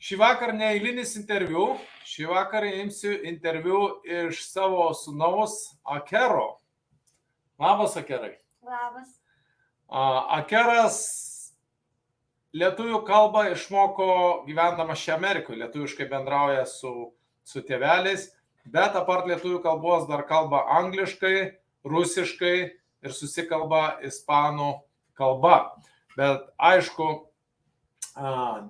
Šį vakar neeilinis interviu. Šį vakarą imsiu interviu iš savo sūnaus Akero. Labas, Akerai. Labas. Akeras lietuvių kalbą išmoko gyvendamas čia Amerikoje. Lietuviškai bendrauja su tėveliais, bet apart lietuvių kalbos dar kalba angliškai, rusiškai ir susikalba ispanų kalba. Bet aišku,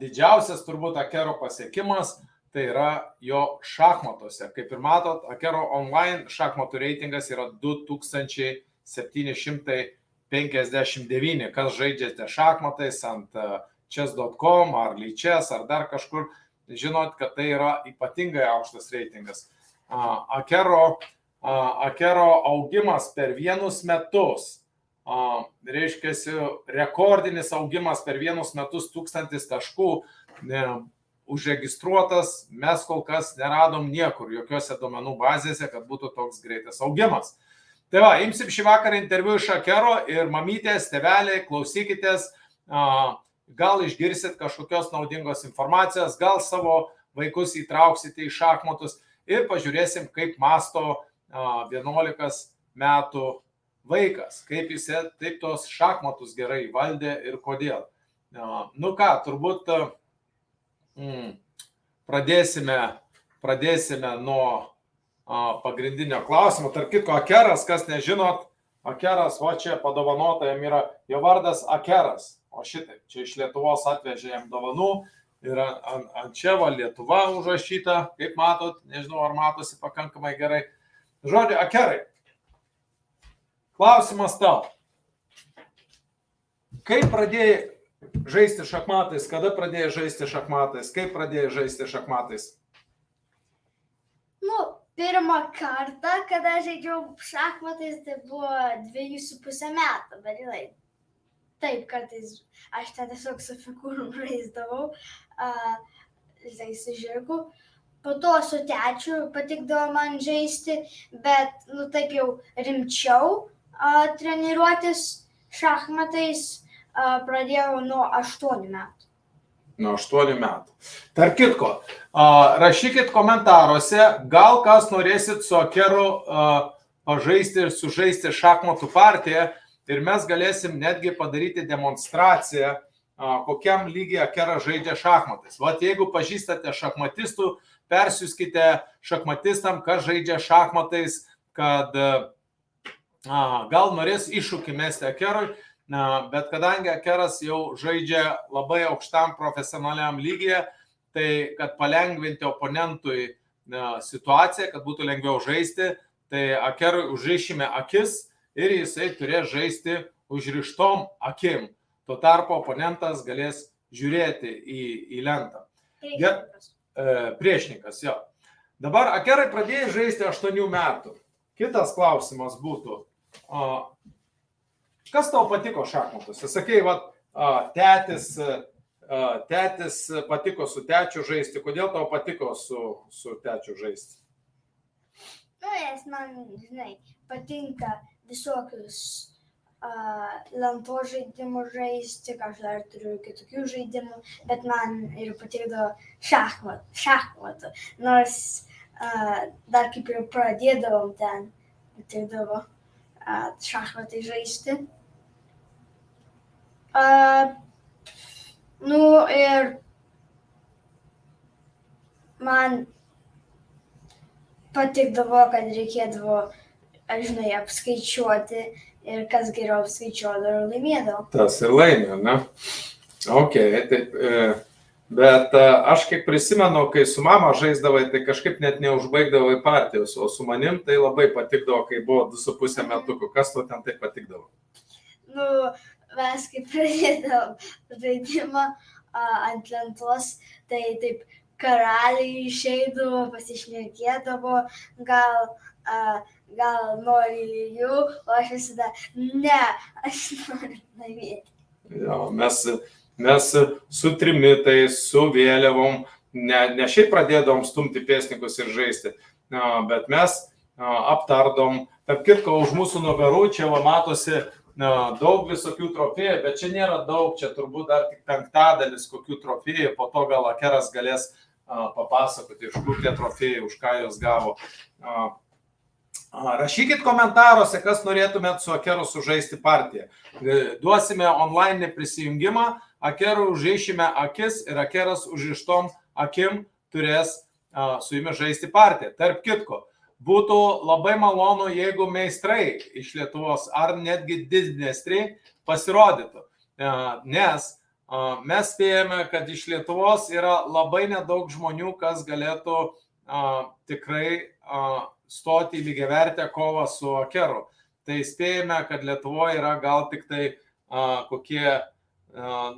didžiausias turbūt Akero pasiekimas tai yra jo šachmatuose. Kaip ir matot, Akero online šachmatų reitingas yra 2759. Kas žaidžiate šachmatais ant chess.com ar Lichess ar dar kažkur, žinot, kad tai yra ypatingai aukštas reitingas. Akero augimas per vienus metus, reiškia, rekordinis augimas per vienus metus 1000 taškų užregistruotas, mes kol kas neradom niekur, jokiose duomenų bazėse, kad būtų toks greitas augimas. Tai va, imsim šį vakarą interviu iš Akero ir mamytės, tėveliai, klausykitės, gal išgirsit kažkokios naudingos informacijos, gal savo vaikus įtrauksite į šachmatus ir pažiūrėsim, kaip masto 11 metų vaikas, kaip jis taip tos šachmatus gerai valdė ir kodėl. Nu ką, turbūt pradėsime nuo pagrindinio klausimo. Tarp kitko, Akeras, kas nežinot, Akeras, va čia padovanota jam yra, jo vardas Akeras, o šitaip, čia iš Lietuvos atvežė jam dovanų ir ant čia va Lietuva užrašyta, kaip matot, nežinau ar matosi pakankamai gerai. Žodžiu, Akerai, klausimas tau. Kaip pradėjai žaisti šachmatais, kada pradėjai žaisti šachmatais, kaip pradėjai žaisti šachmatais? Pirmą kartą, kada žaidžiau šachmatais, tai buvo 2,5 metų, bet taip, kartais aš ten tiesiog su figūrom žaisdavau, su žirgu. Po to su tečiu patikdavo man žaisti, bet taip jau rimčiau treniruotis šachmatais pradėjau nuo 8 metų. Nuo 8 metų. Tarp kitko, rašykit komentaruose, gal kas norėsit su Akeru pažaisti ir sužaisti šachmatų partiją ir mes galėsim netgi padaryti demonstraciją, kokiam lygiai Akeras žaidžia šachmatais. Vat jeigu pažįstate šachmatistų, persiųskite šachmatistam, kas žaidžia šachmatais, kad gal norės iššūkį mesti Akerui, bet kadangi Akeras jau žaidžia labai aukštam profesionaliam lygyje, tai kad palengvinti oponentui situaciją, kad būtų lengviau žaisti, tai Akerui užrišime akis ir jisai turės žaisti užrištom akim. Tuo tarpu oponentas galės žiūrėti į lentą. Priešininkas, jo. Dabar Akerai pradėjai žaisti 8 metų. Kitas klausimas būtų, kas tau patiko šachmatuose? Sakei, tėtis patiko su tečiu žaisti. Kodėl tau patiko su tečiu žaisti? Nes man, patinka visokius lentos žaidimus žaisti, aš dar turiu kitokių žaidimų, bet man ir patikdavo šachmatų. Nors dar kaip ir pradėdavom ten, patikdavo šachmatai žaisti. Ir man patikdavo, kad reikėdavo, apskaičiuoti ir kas geriau apskaičiuodavo ir laimėdavo. Tas ir laimė, ne? Ok, taip. Bet aš kiek prisimenu, kai su mama žaisdavai, tai kažkaip net neužbaigdavai partijos, o su manim tai labai patikdavo, kai buvo 2,5 metukų. Kas tau ten taip patikdavo? Mes kaip pradėdavom žaidimą ant lentos, tai taip karaliai išeidavo, pasišnekėdavo, gal nori jų, o aš visada, ne, aš noriu laimėti. Jo, mes su trimitais, su vėliavom, ne šiaip pradėdavom stumti pėstininkus ir žaisti, bet mes aptardom, tarp kitko už mūsų nugarų, čia va matosi daug visokių trofėjų, bet čia nėra daug, čia turbūt dar tik 5% kokių trofėjų, po to gal Akeras galės papasakoti, iš kur tie trofėjai, už ką jos gavo. Rašykit komentaruose, kas norėtumėt su Akeru sužaisti partiją. Duosime online prisijungimą, Akeru užrišime akis ir Akeras užrištom akim turės su jumis žaisti partiją. Tarp kitko, būtų labai malonu, jeigu meistrai iš Lietuvos ar netgi didmeistriai pasirodytų, nes mes spėjame, kad iš Lietuvos yra labai nedaug žmonių, kas galėtų tikrai stoti į lygiavertę kovą su Akeru. Tai spėjame, kad Lietuvoje yra gal tik tai kokie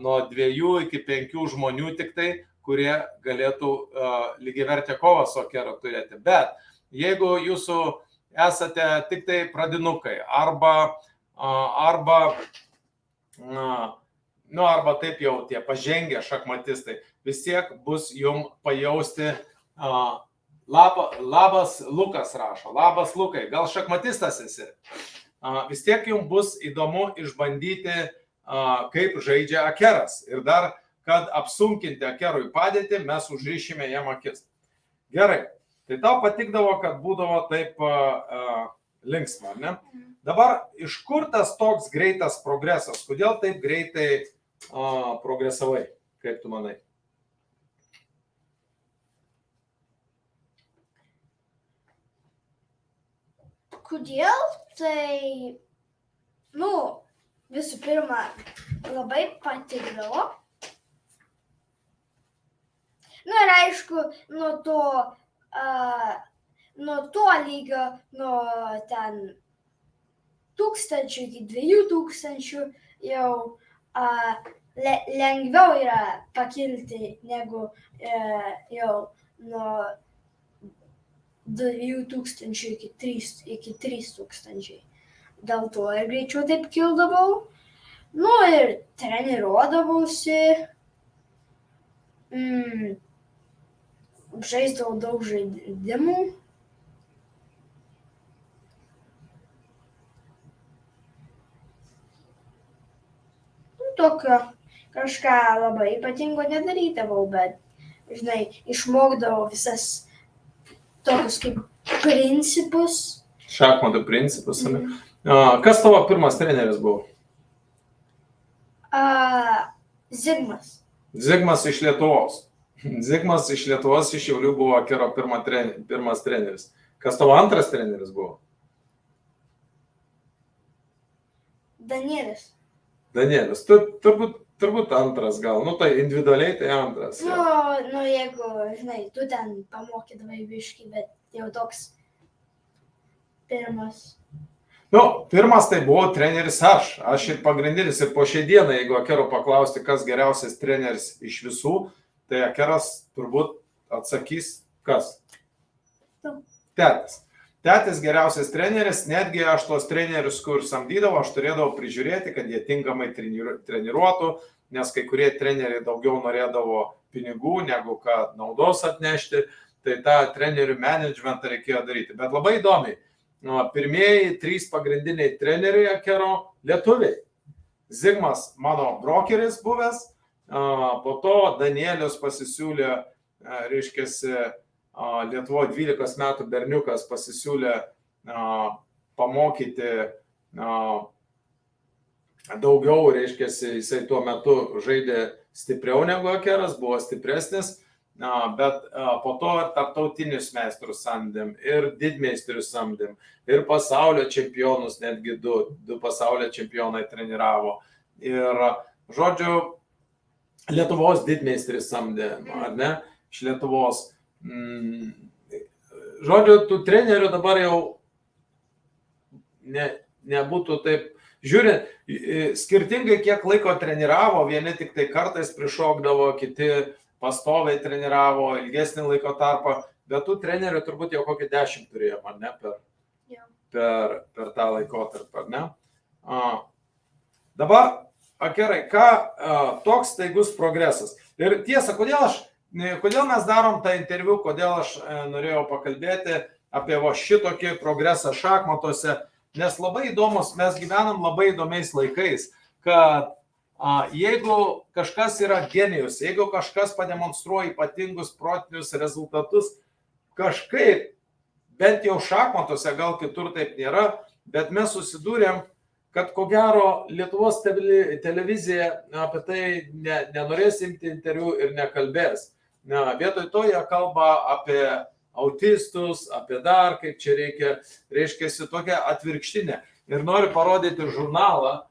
nuo 2 iki 5 žmonių tik tai, kurie galėtų lygiavertę kovą su Akeru turėti. Bet jeigu jūsų esate tik tai pradinukai arba taip jau tie pažengę šachmatistai, vis tiek bus jums pajausti. Labas Lukas rašo, labas Lukai, gal šachmatistas esi? Vis tiek jums bus įdomu išbandyti, kaip žaidžia Akeras. Ir dar, kad apsunkinti Akerui padėtį, mes užrišime jam akis. Gerai, tai tau patikdavo, kad būdavo taip linksma, ne? Dabar iš kur tas toks greitas progresas? Kodėl taip greitai progresavai, kaip tu manai? Kodėl? Tai, visų pirma, labai patikdavo. Ir aišku, nuo to lygio, nuo ten 1000 iki 2000 jau lengviau yra pakilti negu jau nuo 2000 iki 3000. Dėl to ir greičiau taip kildavau. Ir treniruodavausi. Žaisdavau daug žaidimų. Tokio kažką labai ypatingo nedarydavau, bet, išmokdavau visas tokius kaip principus. Šachmatų principus. Kas tavo pirmas treneris buvo? Zigmas. Zigmas iš Lietuvos. Zigmas iš Lietuvos, iš Šiaulių buvo Akero pirmas treneris. Kas tavo antras treneris buvo? Danielis. Danielis. Turbūt antras gal. Tai individualiai tai antras. Jeigu, tu ten pamokydavai biškį, bet jau toks pirmas. Pirmas tai buvo treneris aš ir pagrindinis. Ir po šią dieną, jeigu Akero paklausti, kas geriausias treneris iš visų, tai Akeras turbūt atsakys, kas? Tetis. Tetis geriausias treneris, netgi aš tos trenerius, kur samdydavau, aš turėdavau prižiūrėti, kad jie tinkamai treniruotų, nes kai kurie treneriai daugiau norėdavo pinigų, negu kad naudos atnešti, tai tą trenerių managementą reikėjo daryti. Bet labai įdomiai, pirmieji 3 pagrindiniai treneriai Akero lietuviai. Zigmas mano brokeris buvęs, po to Danielius pasisiūlė, Lietuvoje 12 metų berniukas pasisiūlė pamokyti daugiau, jisai tuo metu žaidė stipriau negu Akeras, buvo stipresnis, bet po to ir tarptautinius meistrus samdėm, ir didmeistrius samdėm, ir pasaulio čempionus, netgi du pasaulio čempionai treniravo. Ir, žodžiu, Lietuvos didmeistris samdėm, ar ne, iš Lietuvos. Žodžiu, tų trenerių dabar jau nebūtų taip, žiūrint, skirtingai kiek laiko treniravo, vieni tik tai kartais prišokdavo, kiti pastoviai treniravo ilgesnį laiko tarpą, bet tų trenerių turbūt jau kokį 10 turėjom, ar ne, per tą laikotarpį, ar ne? Dabar, Akerai, toks staigus progresas. Ir tiesa, kodėl mes darom tą interviu, kodėl aš norėjau pakalbėti apie šitokį progresą šachmatuose, nes labai įdomus, mes gyvenam labai įdomiais laikais, kad jeigu kažkas yra genijus, jeigu kažkas pademonstruoja ypatingus protinius rezultatus, kažkaip, bent jau šachmatuose, gal kitur taip nėra, bet mes susidūrėm, kad ko gero Lietuvos televizija apie tai nenorės imti interviu ir nekalbės. Vietoj to jie kalba apie autistus, apie dar, kaip čia reiškia tokia atvirkštinė. Ir noriu parodyti žurnalą.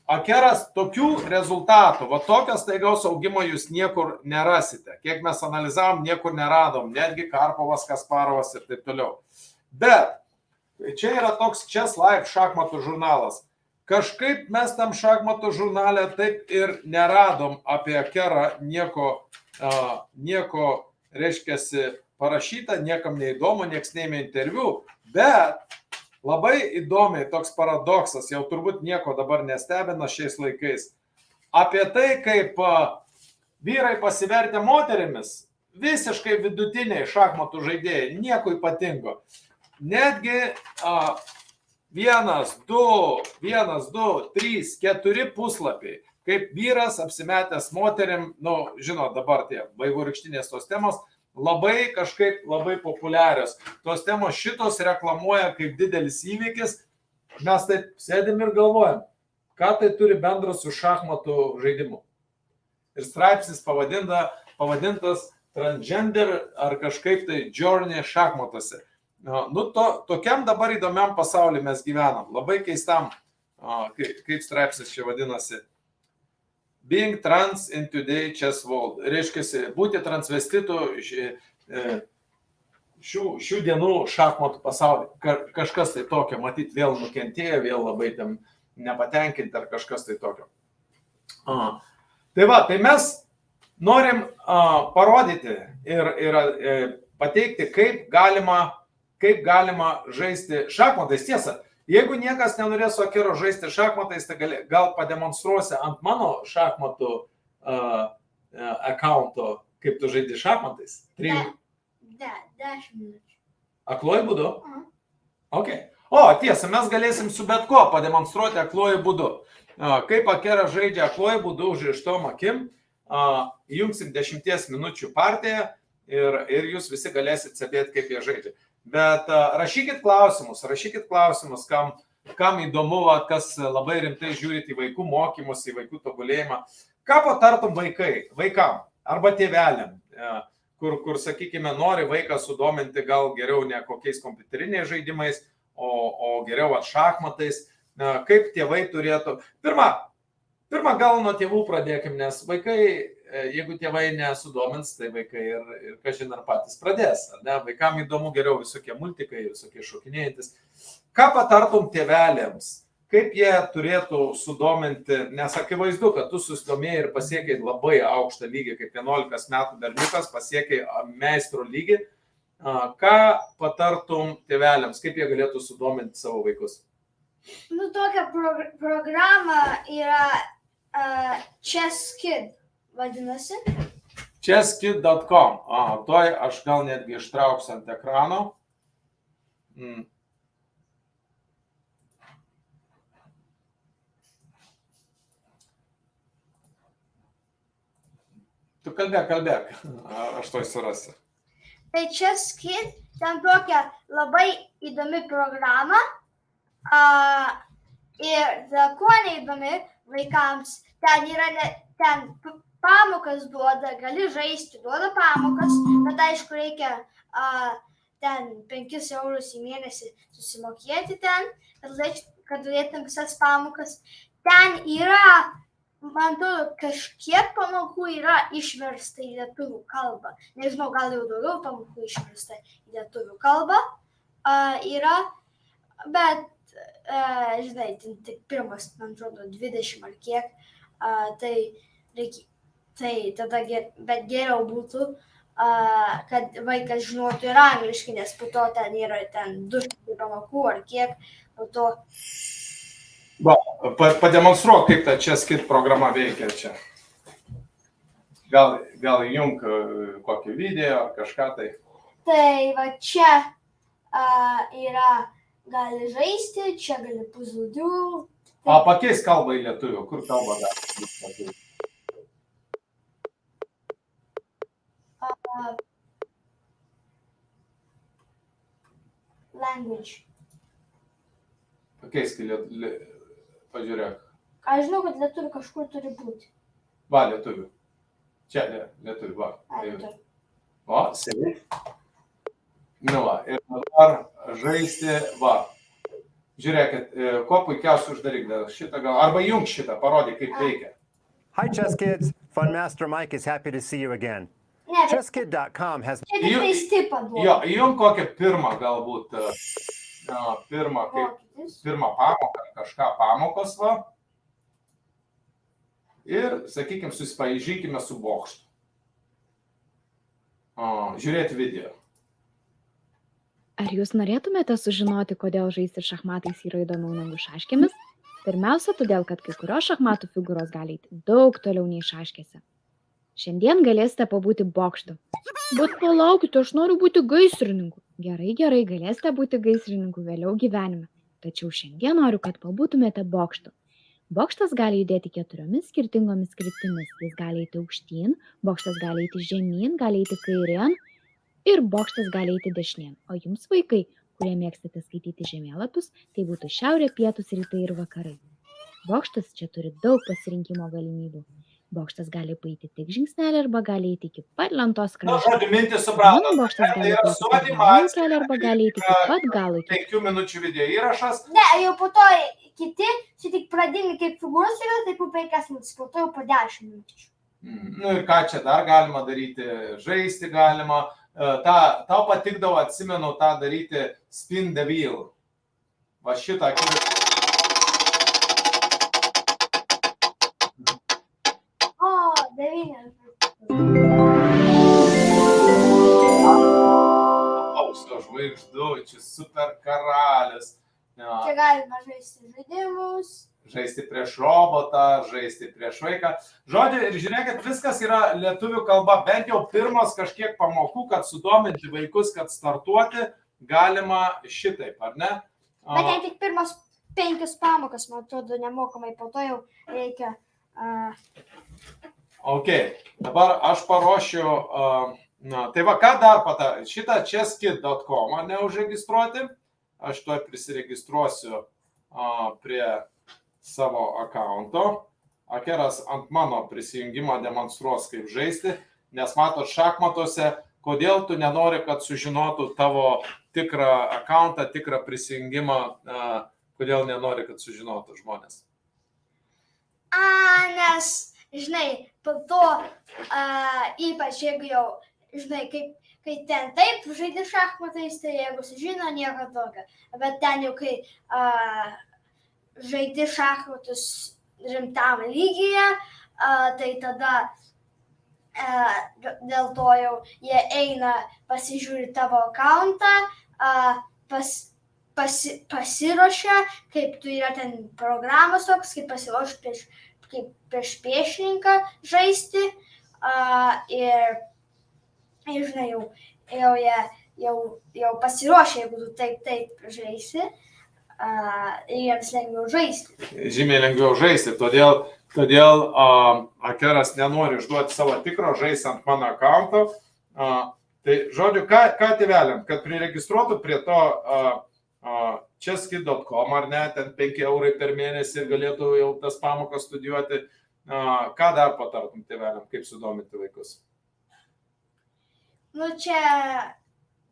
Akeras tokių rezultatų, va tokios staigaus augimo jūs niekur nerasite. Kiek mes analizavom, niekur neradom, netgi Karpovas, Kasparovas ir taip toliau. Bet čia yra toks Chess Life šachmatų žurnalas. Kažkaip mes tam šachmatų žurnale taip ir neradom apie Akerą nieko reiškiasi parašyta, niekam neįdomu, nieks neėmė interviu, bet labai įdomiai toks paradoksas, jau turbūt nieko dabar nestebina šiais laikais. Apie tai, kaip vyrai pasivertė moterimis, visiškai vidutiniai šachmatų žaidėjai, nieko ypatingo. Netgi 1, 2, 3, 4 puslapiai, kaip vyras apsimetęs moterim, žinot, dabar tie vaivorykštinės tos temos, labai kažkaip labai populiarios. Tos temos šitos reklamuoja kaip didelis įvykis. Mes taip sėdim ir galvojam, ką tai turi bendra su šachmatų žaidimu. Ir straipsnis pavadintas Transgender ar kažkaip tai Journey šachmatuose. Tokiam dabar įdomiam pasauliu mes gyvenam. Labai keistam, kaip straipsnis čia vadinasi. Being trans in today chess world. Reiškia, būti transvestitu šių dienų šachmatų pasaulyje. Kažkas tai tokio, matyt, vėl nukentėjo, vėl labai tam nepatenkinti ar kažkas tai tokio. Tai va, tai mes norim parodyti ir pateikti, kaip galima žaisti šachmatais. Tiesa, jeigu niekas nenorės su Akero žaisti šachmatais, tai gal pademonstruosi ant mano šachmatų accounto, kaip tu žaidi šachmatais. 10 minučių. Akluoju būdu? Ok. O, tiesa, mes galėsim su bet ko pademonstruoti akluoju būdu. Kaip Akera žaidžia akluoju būdu užrištom akim, įjungsim 10 minučių partiją ir jūs visi galėsit stebėti, kaip jie žaidžia. Bet rašykit klausimus, kam įdomu, kas labai rimtai žiūrit į vaikų mokymus, į vaikų tobulėjimą. Ką patartum vaikam arba tėveliam, kur, sakykime, nori vaiką sudominti gal geriau ne kokiais kompiuteriniais žaidimais, o geriau šachmatais, kaip tėvai turėtų. Pirma, gal nuo tėvų pradėkim, nes vaikai, jeigu tėvai nesudomins, tai vaikai ir kažin ar patys pradės. Vaikam įdomu geriau visokie multikai, visokie šokinėjantis. Ką patartum tėveliams? Kaip jie turėtų sudominti, nes akivaizdu, kad tu susidomėjai ir pasiekiai labai aukštą lygį, kaip 11 metų berniukas pasiekiai meistro lygį. Ką patartum tėveliams, kaip jie galėtų sudominti savo vaikus? Tokia programa yra ChessKid, vadinasi. ChessKid.com. Toj aš gal netgi ištrauksiu ant ekrano. Tu kalbėk. Aš toj surasiu. Tai ChessKid, ten tokia labai įdomi programa. Ir kuo neįdomi vaikams, ten pamokas duoda, gali žaisti, duoda pamokas, bet aišku reikia ten 5 eurus į mėnesį susimokėti ten, kad galėtum visas pamokas. Ten yra, man atrodo, kažkiek pamokų yra išversta į lietuvių kalbą. Nežinau, gal jau daugiau pamokų išversta į lietuvių kalbą yra, bet žinai, tik pirmas, man atrodo, 20 ar kiek, tai tada, bet geriau būtų, kad vaikas žinotų ir angliškai, nes po to ten yra 200 pamokų ar kiek, po to. Pademonstruok, kaip ta ChessKid programa veikia čia. Gal įjung kokį video ar kažką tai. Tai va čia yra gali žaisti, čia gali puzludių. Pakeis kalbą į lietuvių, kur kalba gali? Language. Pakeisk į pažiūrėk. Aš žinau, kad lietuvių kažkur turi būti. Va, lietuvių. Čia, lietuvių, va. Lietuvių. O, sėdi. Nu, va, ir dabar žaisti, va. Žiūrėkit, ko puikiausiai uždaryk dėl šitą gal, arba jung šitą, parodyk, kaip veikia. Hi, Chess Kids. Fun Master Mike is happy to see you again. Ne, bet ChessKid.com has... čia tik tai stipą duoda. Jo, jung kokią pirmą galbūt, pirmą pamoką, kažką pamokos, va. Ir, sakykime, susipažįkime su bokštu. Žiūrėti video. Ar jūs norėtumėte sužinoti, kodėl žaisti šachmatais yra įdomiau negu šaškėmis? Pirmiausia, todėl, kad kai kurios šachmatų figūros gali eiti daug toliau nei šaškėse. Šiandien galėsite pabūti bokštu. Bet palaukite, aš noriu būti gaisrininku. Gerai, galėsite būti gaisrininku vėliau gyvenime. Tačiau šiandien noriu, kad pabūtumėte bokštu. Bokštas gali judėti 4 skirtingomis kryptimis. Jis gali eiti aukštyn, bokštas gali eiti žemyn, gali eiti kairėn ir bokštas gali eiti dešinėn. O jums, vaikai, kurie mėgstate skaityti žemėlapius, tai būtų šiaurė, pietūs, rytai ir vakarai. Bokštas čia turi daug pasirinkimo galimybių. Bokštas gali paeiti tik žingsnelį arba gali eiti iki pat lentos krašto. Žodžiu, mintį suprato. Bokštas gali paeiti pat kelią arba gali eiti iki pat galo. 5 minučių video įrašas. Ne, jau po to kiti, čia tik pradingi kaip figūros yra, tai po 5 minutės, po to jau po 10 minučių. Nu ir ką čia dar galima daryti? Žaisti galima. Tau patikdavo, atsimenu, tą daryti spin the wheel. Va šitą akimirką. O, 9. Aukso žvaigždučių, super karalius. Čia galima žaisti žaidimus. Žaisti prieš robotą, žaisti prieš vaiką. Žodžiu, ir žiūrėkit, viskas yra lietuvių kalba, bent jau pirmas kažkiek pamokų, kad sudominti vaikus, kad startuoti, galima šitaip, ar ne? Bet ten tik pirmas 5 pamokas, man atrodo, nemokamai, po to jau reikia... Ok, dabar aš paruošiu, tai va, ką dar patarti, šitą chesskid.com neužregistruoti, aš tuoj prisiregistruosiu prie savo akaunto. Akeras ant mano prisijungimo demonstruos, kaip žaisti, nes matot šachmatuose, kodėl tu nenori, kad sužinotų tavo tikrą akauntą, tikrą prisijungimą, kodėl nenori, kad sužinotų žmonės. Nes, žinai, po to, ypač jeigu jau, žinai, kai ten taip žaidži šachmatais, tai jeigu sužino, nieko tokio. Bet ten jau, kai žaidži šachmatus rimtam lygyje, tai tada dėl to jau jie eina, pasižiūri tavo akauntą, pasiruošia, kaip tu yra ten programos toks, kaip pasiruošia prieš priešininką žaisti ir žinai, jau pasiruošia, jeigu tu taip žaisi, jiems lengviau žaisti. Žymiai lengviau žaisti, todėl Akeras nenori išduoti savo tikro, žais ant mano akaunto. Tai žodžiu, ką tėveliam, kad priregistruotų prie to chesskid.com, ar ne, ten 5 eurai per mėnesį galėtų jau tas pamokas studijuoti. Ką dar patartum tėveliam, kaip sudominti vaikus? Nu čia,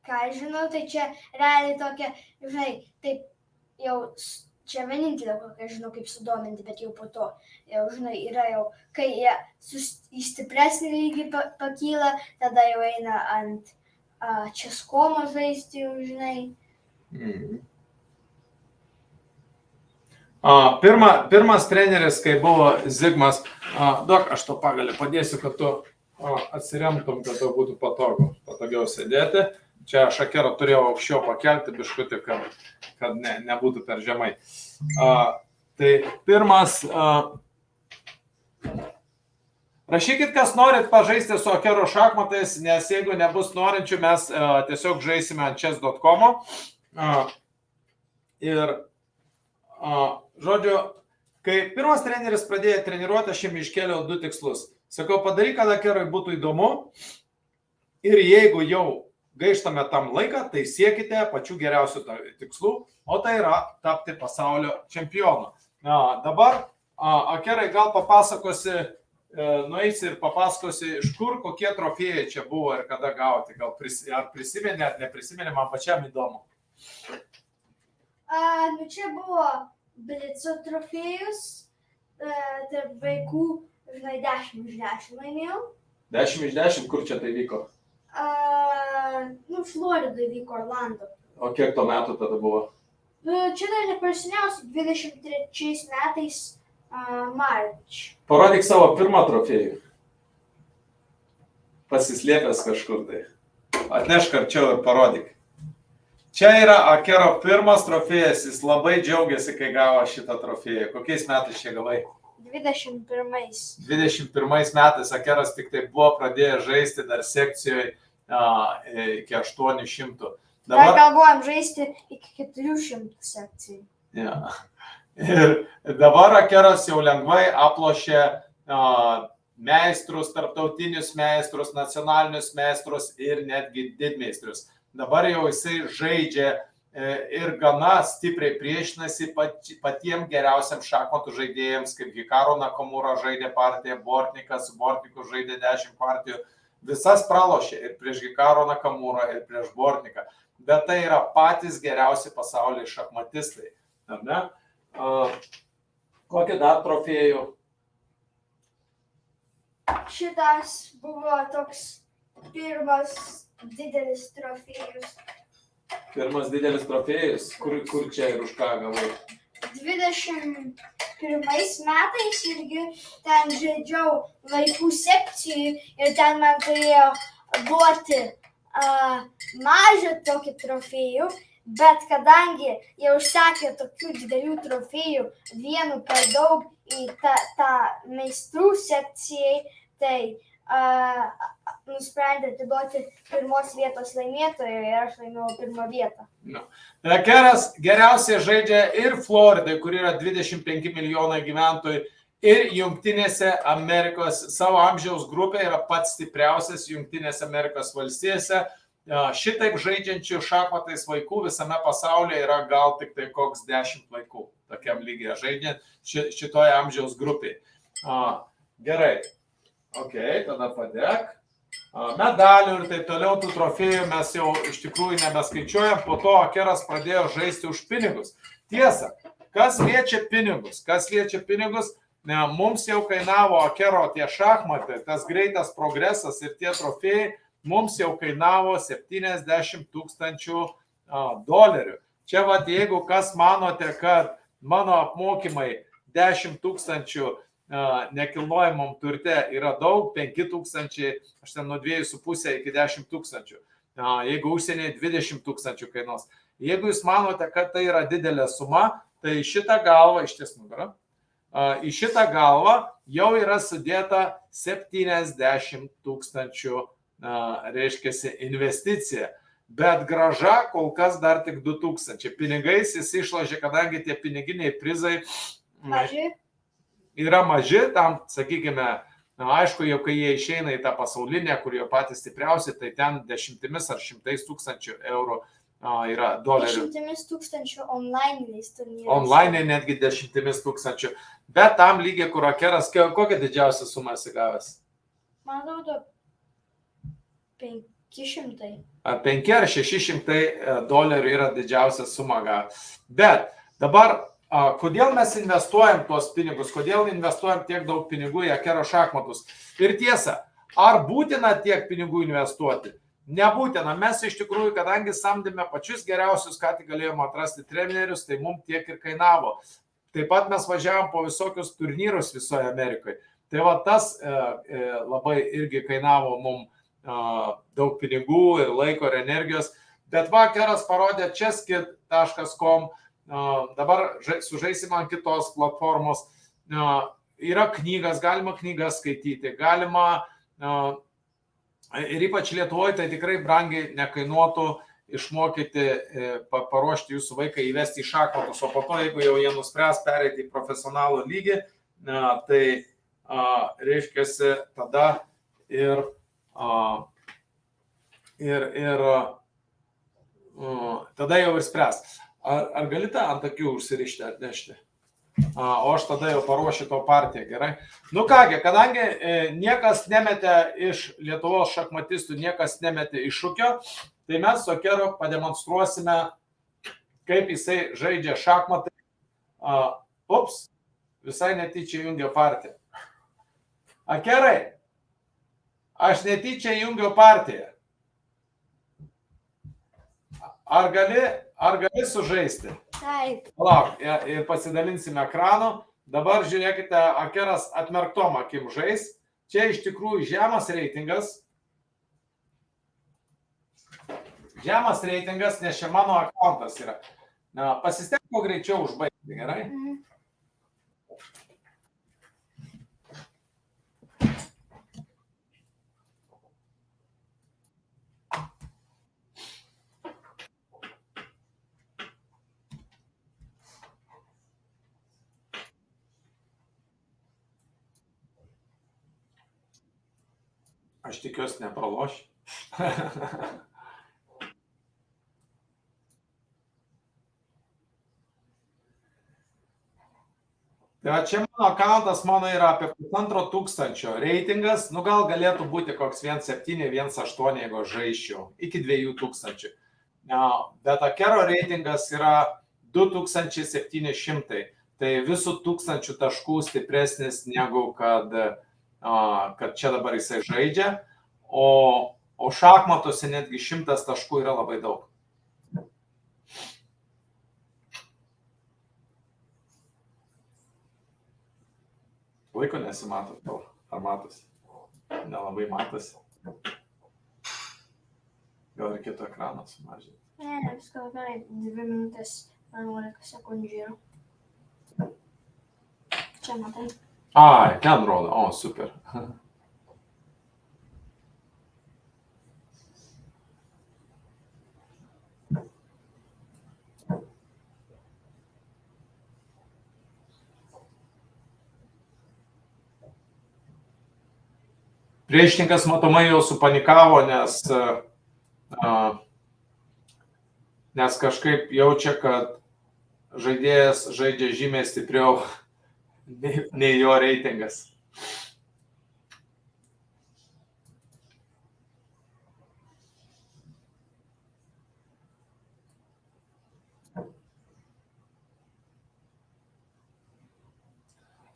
ką žinau, tai čia realiai tokia, žinai, taip jau, čia vienintelė, kokią žinau, kaip sudominti, bet jau po to, jau, žinai, yra jau, kai jie į stipresnį lygį pakyla, tada jau eina ant chess.com žaisti, jau, žinai. Pirmas treneris, kai buvo Zigmas, duok, aš to pagalį padėsiu, kad tu atsiremtum, kad to būtų patogiau sėdėti. Čia aš Akerą turėjau aukščiau pakelti biškutį, kad nebūtų per žemai. Tai pirmas, rašykit, kas norit pažaisti su Akeru šachmatais, nes jeigu nebus norinčių, mes tiesiog žaisime ant chess.com. Ir, žodžiu, kai pirmas treneris pradėjo treniruoti, aš jam iškėliau 2 tikslus. Sakau, padaryk, kad Akerui būtų įdomu ir jeigu jau gaištame tam laiką, tai siekite pačių geriausių tikslų, o tai yra tapti pasaulio čempionu. Dabar, Akerai, gal papasakosi, nueisi ir papasakosi, iš kur kokie trofėjai čia buvo ir kada gauti. Gal ar prisiminė, ar neprisiminė, man pačiam įdomu. Čia buvo Blico trofėjus, tarp vaikų, žinai, 10 iš 10 laimėjau. 10 iš 10, kur čia tai vyko? Floridai vyko, Orlando. O kiek to metų tada buvo? Čia dar neprasiniausiai, 23 metais March. Parodyk savo pirmą trofėjų. Pasislėpęs kažkur tai. Atnešk arčiau ir parodyk. Čia yra Akero pirmas trofėjas, jis labai džiaugiasi, kai gavo šitą trofėją. Kokiais metais čia gavai? 21. 21 metais Akeras tik tai buvo pradėjęs žaisti dar sekcijoje iki 800. Dar galvojam žaisti iki 400 sekcijų. Ja. Ir dabar Akeras jau lengvai aplošė meistrus, tarptautinius meistrus, nacionalinius meistrus ir netgi didmeistrius. Dabar jau jisai žaidžia ir gana stipriai priešinasi patiems geriausiam šachmatų žaidėjams, kaip Hikaru Nakamura žaidė partiją, Bortnikas, su Bortniku žaidė 10 partijų. Visas pralošė ir prieš Hikaru Nakamurą, ir prieš Bortniką. Bet tai yra patys geriausi pasaulyje šachmatistai. Ar ne? Kokį dar trofėjų? Šitas buvo toks pirmas didelis trofėjus. Pirmas didelis trofėjus? Kur čia ir už ką gavai? 21 metais irgi ten žaidžiau vaikų sekcijų ir ten man turėjo duoti mažą tokį trofėjų, bet kadangi jie užsakė tokių didelių trofėjų vienu per daug į tą meistrų sekcijai, tai nusprendė atiduoti pirmos vietos laimėtojo ir aš laimėjau pirmą vietą. Akeras geriausiai žaidžia ir Floridai, kur yra 25 milijonai gyventojų, ir Jungtinėse Amerikos savo amžiaus grupė yra pats stipriausias Jungtinėse Amerikos valstijose. Šitaip žaidžiančių šachmatais vaikų visame pasaulyje yra gal tik tai koks 10 vaikų tokiam lygiai žaidžiant šitoje amžiaus grupėje. Gerai. Ok, tada padėk. Medalių ir taip toliau, tų trofėjų mes jau iš tikrųjų nebeskaičiuojam, po to Akeras pradėjo žaisti už pinigus. Tiesa, kas liečia pinigus, mums jau kainavo Akero tie šachmatai, tas greitas progresas ir tie trofėjai mums jau kainavo $70,000. Čia vat, jeigu kas manote, kad mano apmokymai 10,000 nekilnojamam turte yra daug, 5,000, aš ten nuo 2,5 iki 10,000. Jeigu užsienyje 20,000 kainos. Jeigu jūs manote, kad tai yra didelė suma, tai šitą galvą, išties nugarą, į šitą galvą jau yra sudėta 70,000, reiškiasi, investicija. Bet grąža kol kas dar tik 2,000. Pinigais jis išlošė, kadangi tie piniginiai prizai yra maži, tam, sakykime, aišku, jau kai jie išeina į tą pasaulinę, kur jau patys stipriausi, tai ten 10 ar 100,000 eurų yra dolerių. 100,000 online turnyrais. Online netgi 10,000. Bet tam lygiai, kur Akeras, kokią didžiausią sumą esi gavęs? Man atrodo, 500. 5 ar 600 dolerių yra didžiausia suma gavęs. Bet dabar kodėl mes investuojam tuos pinigus, kodėl investuojam tiek daug pinigų į Akero šachmatus? Ir tiesa, ar būtina tiek pinigų investuoti? Nebūtina. Mes iš tikrųjų, kadangi samdėme pačius geriausius, ką tik galėjome atrasti trenerius, tai mums tiek ir kainavo. Taip pat mes važiavom po visokius turnyrus visoje Amerikoje. Tai va tas labai irgi kainavo mums daug pinigų ir laiko ir energijos. Bet va, Akeras parodė chesskit.com. Dabar sužaisim ant kitos platformos. Yra knygas, galima knygas skaityti, galima ir ypač Lietuvoje tai tikrai brangiai nekainuotų išmokyti, paruošti jūsų vaiką įvesti į šachmatus, o po to, jeigu jau jie nuspręs pereiti į profesionalų lygį, tai reiškia, tada ir tada jau ir spręs. Ar galite ant akių užsirišti, atnešti? O aš tada jau paruošiu to partiją, gerai? Nu kągi, kadangi niekas nemetė iš Lietuvos šachmatistų, niekas nemetė iššūkio, tai mes su Akeru pademonstruosime, kaip jisai žaidžia šachmatai. Ups, visai netyčia jungia partiją. Akerai, aš netyčia jungiau partiją. Ar gali sužaisti? Taip. Palauk, ir pasidalinsime ekranu. Dabar žiūrėkite, Akeras atmerktom akim žais. Čia iš tikrųjų žemas reitingas. Žemas reitingas, nes čia mano akontas yra. Pasistengk kuo greičiau užbaigti, gerai? Aš tikiuosi nepralošiu. Tai čia mano akantas, mano yra apie 1500 reitingas, nu gal galėtų būti koks 1.7, 1.8, jeigu žaisčiau, iki 2000. Bet Akero reitingas yra 2700, tai visų 1000 taškų stipresnis negu kad čia dabar jisai žaidžia, o šachmatuose netgi 100 taškų yra labai daug. Laiko nesimato, ar matosi? Nelabai matosi. Gal ir kito ekrano sumažinti. Ne, viskas gerai, 2 minutės 11 sekundžių yra. Čia matai. Ai, ten rodo, o, super. Priešininkas matomai jau supanikavo, nes kažkaip jaučia, kad žaidėjas žaidžia žymiai stipriau nei jo reitingas.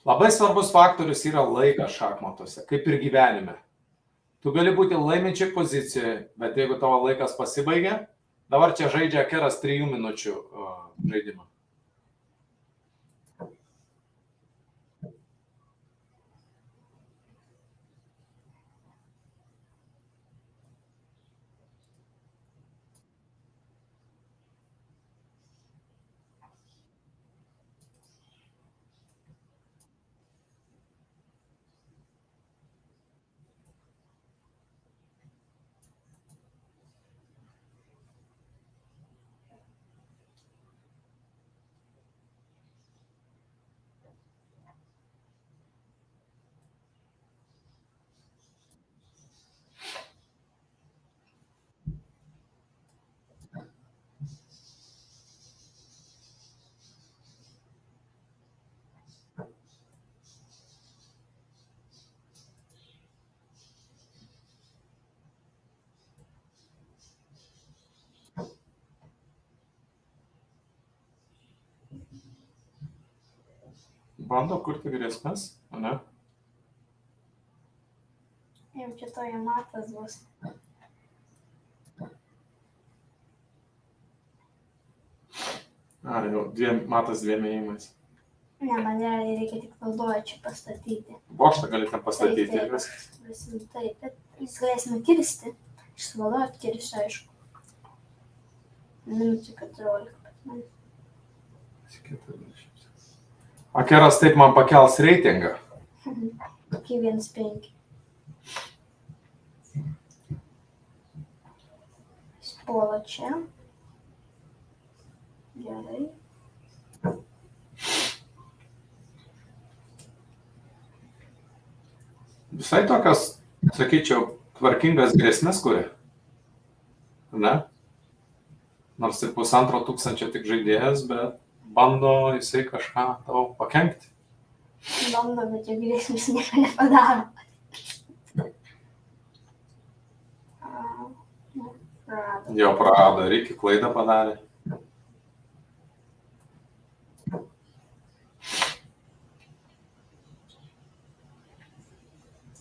Labai svarbus faktorius yra laikas šachmatuose, kaip ir gyvenime. Tu gali būti laiminčiai pozicijoje, bet jeigu tavo laikas pasibaigia, dabar čia žaidžia Akeras 3 minučių žaidimą. Bando kurti grėsmes, ne? Jau kitoje matas bus. Jau matas 2 ėjimais. Ne, man reikia tik valdoje čia pastatyti. Bokštą gali ten pastatyti ir viskas. Taip, bet jis galėsime kirsti. Iš valdoje atkirsti, aišku. Minutė 14, bet man. 40. Akeras taip man pakels reitingą. Iki 1.5. puola čia. Gerai. Visai tokios, sakyčiau, tvarkingas grėsmės kuria. Ne? Nors ir 1500 tik žaidėjas, bet bando jisai kažką tau pakenkti. Bando, bet jo grėsmės nieko nepadaro. Prarado. Jo prarado ir iki klaidą padarė.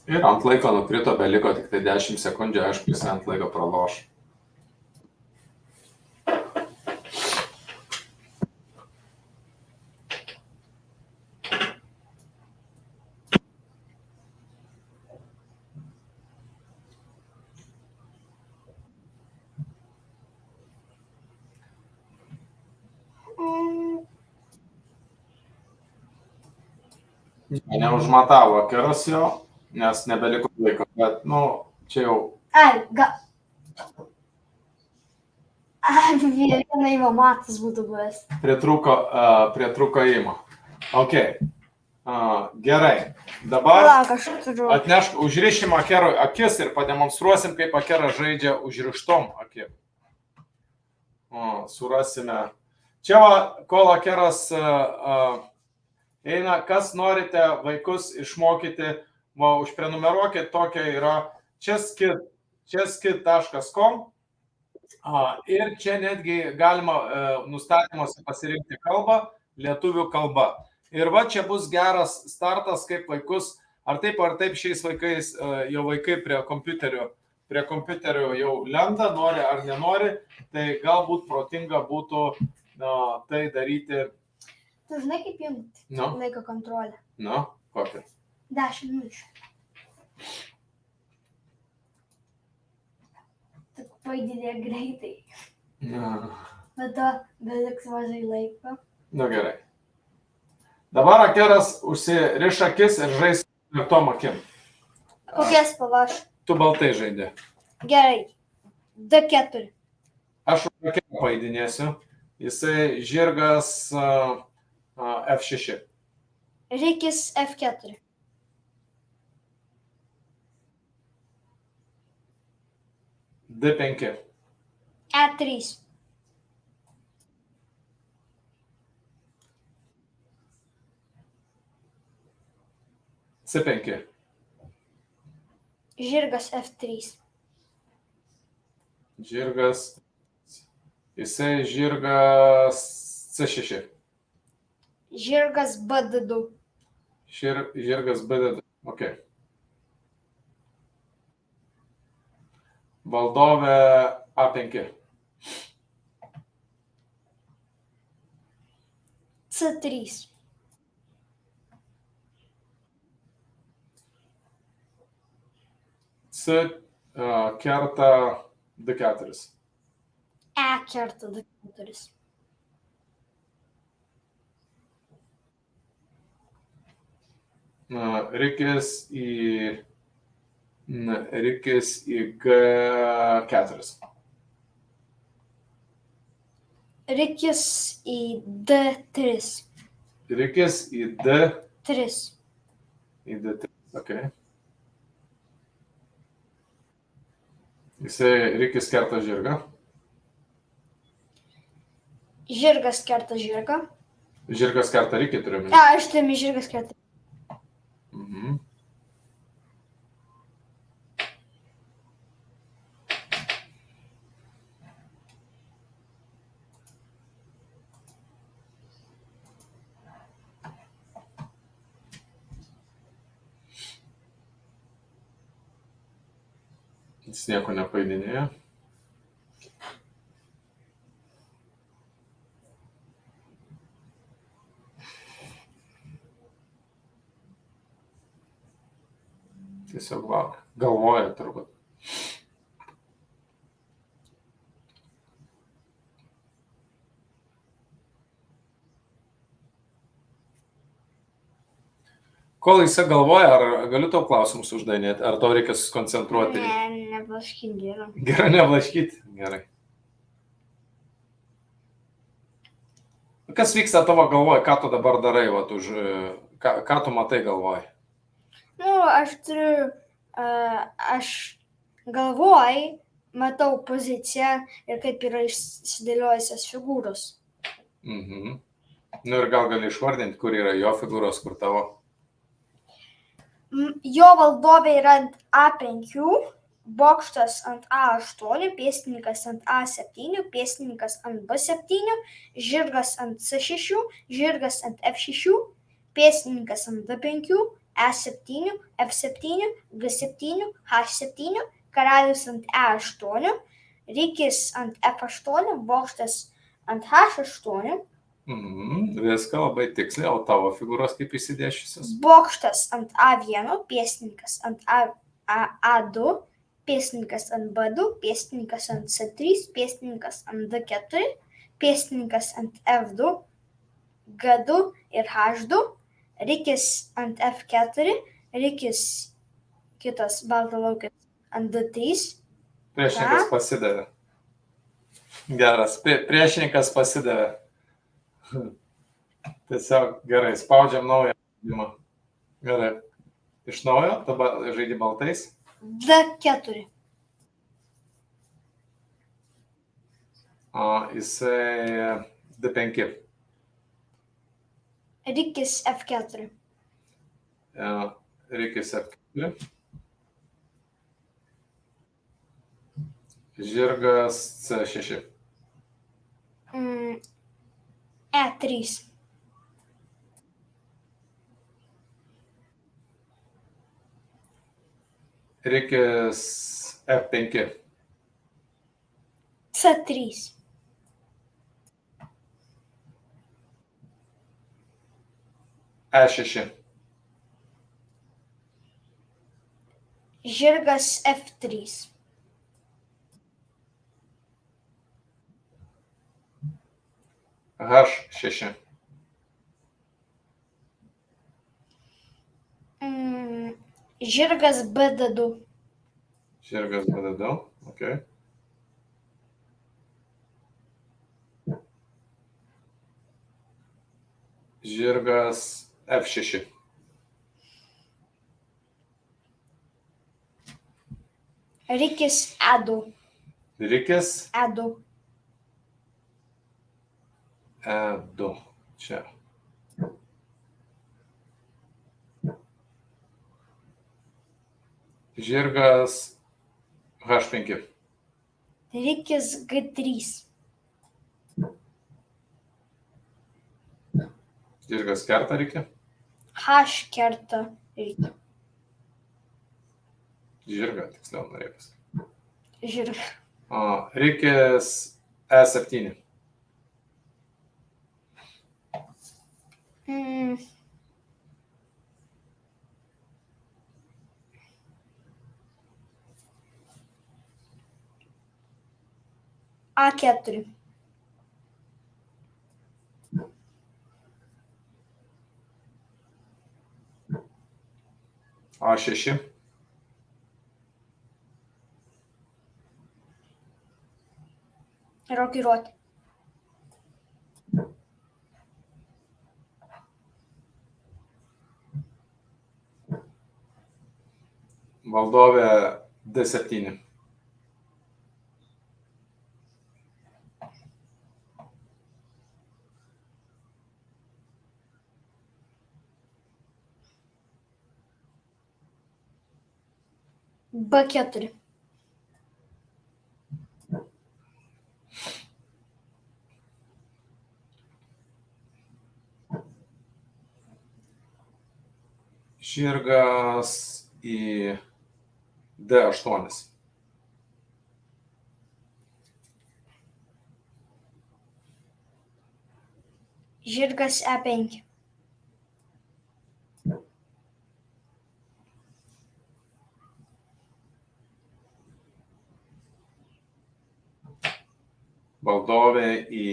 Ir ant laiko nukrito, beliko tik tai 10 sekundžių, aišku, jis ant laiko praloš. Neužmatavo keras jo, nes nebeliko laiko, bet, čia jau Ai, vieną įvo matas būtų buvęs. pritrūko įmo. Ok. Gerai. Dabar Palauk, aš turiu. atnešk, užrišim Akerui akis ir pademonstruosim, kaip Akeras žaidžia užrištom akim. Surasime. Čia va, kol Akeras eina, kas norite vaikus išmokyti, užprenumeruokit, tokia yra chesskit.com ir čia netgi galima nustatymuose pasirinkti kalbą, lietuvių kalba. Ir va čia bus geras startas, kaip vaikus, ar taip šiais vaikais, jau vaikai prie kompiuterio jau lenda, nori ar nenori, tai galbūt protinga būtų tai daryti. Tu žinai, kaip jungti laiko kontrolę? Kokią? 10 minučių. Tik paididė greitai. Bet to beliks mažai laiko. Gerai. Dabar Akeras užsiriš akis ir žais tom akim. Kokias spalvas? Tu baltai žaidė. Gerai. D4. Aš Akerą paidinėsiu. Jisai žirgas F6. Rikis F4. D5. E3. C5. Žirgas F3. Žirgas. Jisai žirgas C6. Žirgas BD2. Žirgas BD2. Ok. Valdovė A5. C3. C kerta D4. E kerta D4. Rikis į G4. Rikis į D3. Rikis į D3. Į D3, ok. Jisai Rikis kerta žirgą. Žirgas kerta žirgą. Žirgas kerta Rikį turiu. Aš turiu žirgas kerta. Jis nieko nepaidinėjo. Tiesiog galvoja turbūt. Kol jisai galvoja, ar galiu tau klausimus uždavinėti, ar tau reikia susikoncentruoti? Ne, neblaškyt gerai. Gerai, neblaškyti. Gerai. Kas vyksta tavo galvoj, ką tu dabar darai, vat, ką tu matai galvoj? Nu, aš galvoj, matau poziciją ir kaip yra išsidėliojusios figūros. Mhm. Nu ir gal gali išvardinti, kur yra jo figūros, kur tavo? Jo valdovė yra ant A5, bokštas ant A8, pėstininkas ant A7, pėstininkas ant B7, žirgas ant C6, žirgas ant F6, pėstininkas ant D5, E7, F7, G7, H7, karalius ant E8, rykis ant F8, bokštas ant H8, Viską labai tiksliai, o tavo figūros kaip įsidėšysios? bokštas ant A1, pėstininkas ant A2, pėstininkas ant B2, pėstininkas ant C3, pėstininkas ant D4, pėstininkas ant F2, G2 ir H2, rykis ant F4, rykis kitas baltalaukis ant D3. Priešininkas pasidavė. Geras, priešininkas pasidavė. Tiesiog gerai, spaudžiam naują žaidimą. Gerai. Iš naujo, dabar žaidži baltais. D4. Jisai D5. Rykis F4. Rykis F4. Žirgas C6. E3. Rykis F5. C3. E6. Žirgas F3. H6. Žirgas BD2. Žirgas BD2. Ok. Žirgas F6. Rykis E2. Rykis E2. E2. Čia. Žirgas H5. Rykis G3. Žirgas kerta rykį. H kerta rykį. Žirga, tiksliau norėkas. Žirga. Rykis E7. A4. A6. Rokiruoti. Valdovė D7. B4. Žirgas į D8. Žirgas E5. Valdovė į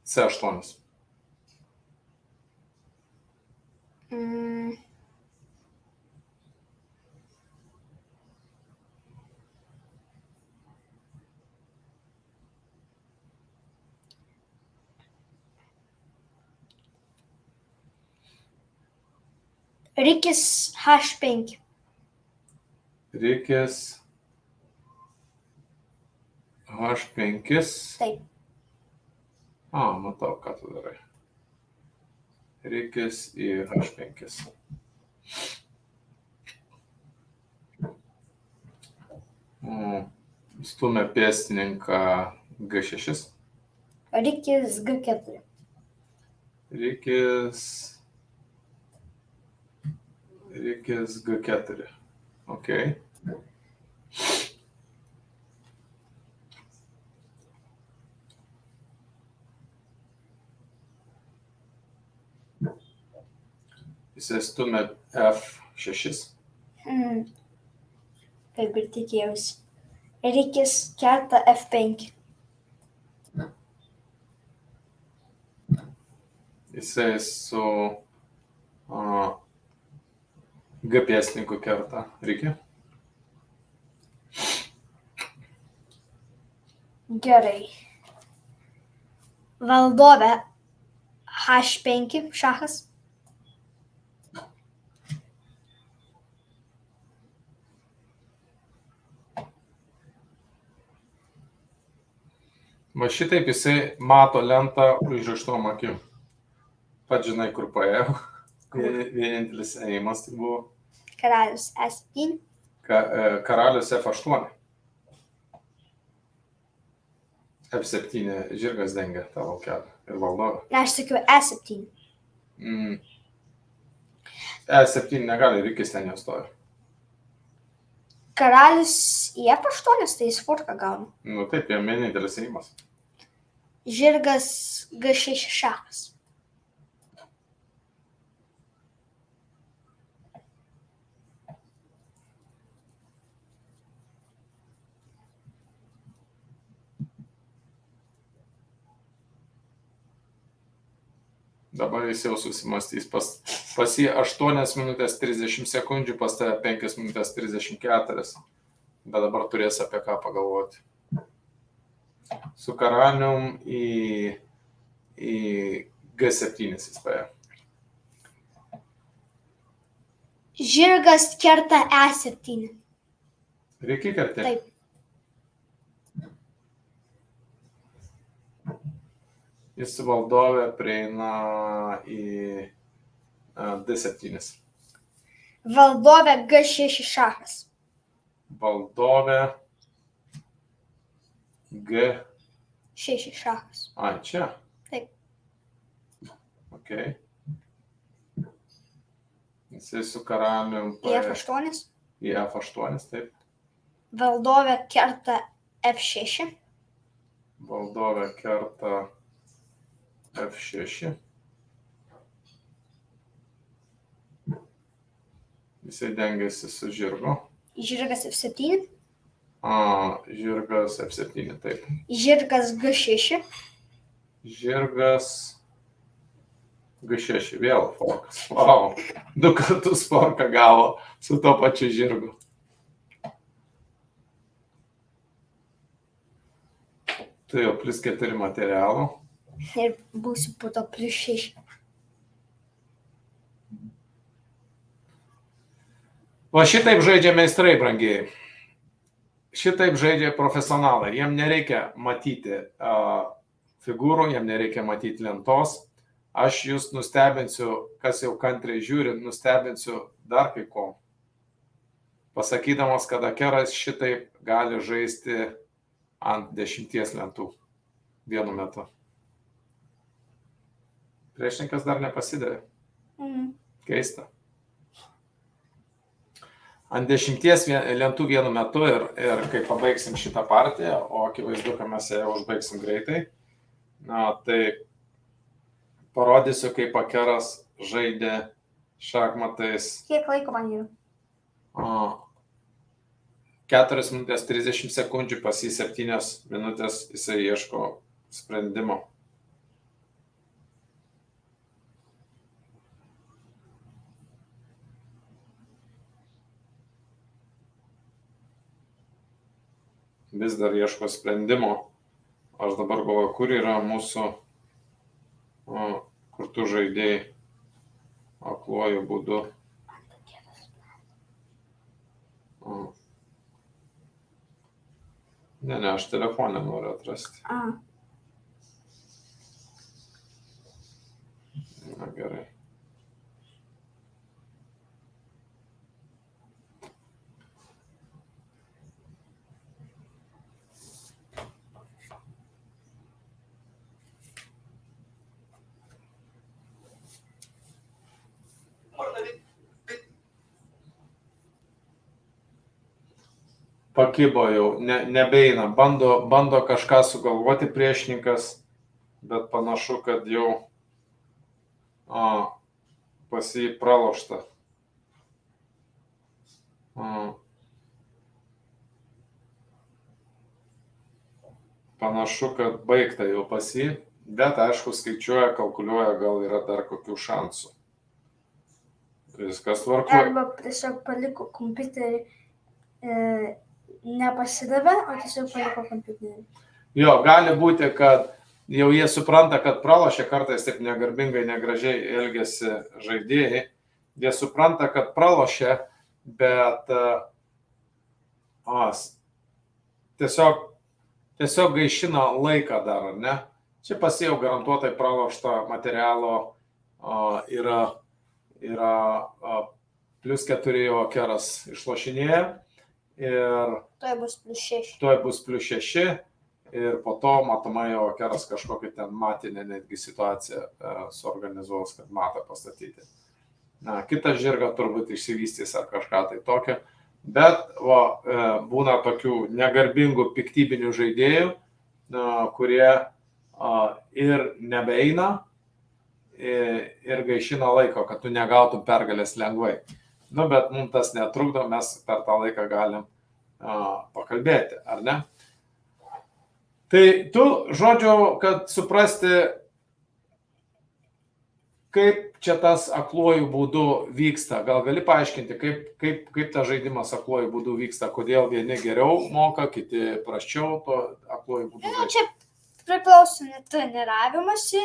C8. Rikis H5. Rikis H5. Taip. Matau, ką tu darai. Rikis į H5. Stumia pėstininką G6. Rikis G4. Rikis G4. Ok. Jisai stumia F6. Kaip ir tikėjausi. Rikis kerta F5. Jisai su G pėstininku kerta Rikį. Gerai. Valdove H5 šachas. Va šitaip jisai mato lentą užrištom akim. Pats žinai, kur paėjau. Vienintelis ėjimas tai buvo Karalius E7. karalius F8. F7 žirgas dengia tavo kelią ir valdovę. Ne, aš sakiau E7. E7 negali, Rikis ten nestoja. Karalius į F8, tai jis furką gauna. Nu taip, jam vienintelis ėjimas. Žirgas G6 šachas. Dabar jis jau susimastys. Pas jį 8 minutės 30 sekundžių, pas tave 5 minutės 34. Bet dabar turės apie ką pagalvoti. Su karalium į G7 jis paėjo. Žirgas kerta E7. Reikia kerti? Taip. Jis su valdove prieina į D7. Valdove G6 šachas. Valdove G6 6 šachas. čia? Taip. Ok. Jisai su karalium Į F8. į F8, taip. Valdove kerta F6. Valdove kerta F6. Jisai dengiasi su žirgu. Žirgas F7. Žirgas F7, taip. Žirgas G6. Žirgas G6, vėl forkas. Wow, 2 kartus forką gavo su to pačiu žirgu. Tai jau plus 4 materialų. Ir būsiu po to plus 6. Va šitaip žaidžia meistrai, brangiai. Šitaip žaidžia profesionalai. Jiem nereikia matyti figūrų, jiem nereikia matyti lentos. Aš jūs nustebinsiu, kas jau kantriai žiūri, nustebinsiu dar kai ko. Pasakydamas, kad Akeras šitaip gali žaisti ant 10 lentų vienu metu. Priešininkas dar nepasidavė. Keista. Ant 10 lentų vienu metu ir kai pabaigsim šitą partiją, o akivaizdu, kad mes ją užbaigsim greitai, tai parodysiu, kaip Akeras žaidė šachmatais. Kiek laiko man jau? 4 minutės 30 sekundžių, pas jį 7 minutės jisai ieško sprendimo. Vis dar ieško sprendimo. Aš dabar galvoju, kur yra mūsų kur tu žaidėjai akluoju būdu. Ne, aš telefonę noriu atrasti. Na gerai. Pakibo jau, nebeina, bando kažką sugalvoti priešininkas, bet panašu, kad jau pas jį pralošta. Panašu, kad baigta jau pas jį, bet aišku skaičiuoja, kalkuliuoja, gal yra dar kokių šansų. Viskas tvarkoja. Arba tiesiog paliko kompiuterį, nepasidavė, o tiesiog paliko kompiuterį. Jo, gali būti, kad jau jie supranta, kad pralošė, kartais taip negarbingai, negražiai elgėsi žaidėjai. Jie supranta, kad pralošė, bet tiesiog gaišina laiką dar, ar ne? Čia pasėjau garantuotai pralošto materialo yra +4 jau Akeras išlošinėja. Ir Tuoj bus +6. Tuoj bus +6 ir po to matomai jau Akeras kažkokį ten matinę netgi situaciją suorganizuos, kad matą pastatyti. Kitas žirga turbūt išsivystys ar kažką tai tokio, bet būna tokių negarbingų, piktybinių žaidėjų, kurie ir nebeina ir gaišina laiko, kad tu negautum pergalės lengvai. Bet mums tas netrukdo, mes per tą laiką galim pakalbėti, ar ne? Tai tu, žodžiu, kad suprasti, kaip čia tas akluojų būdu vyksta. Gal gali paaiškinti, kaip tas žaidimas akluojų būdu vyksta, kodėl vieni geriau moka, kiti prasčiau to akluojų būdu žaisti? Čia priklauso net treniravimasi,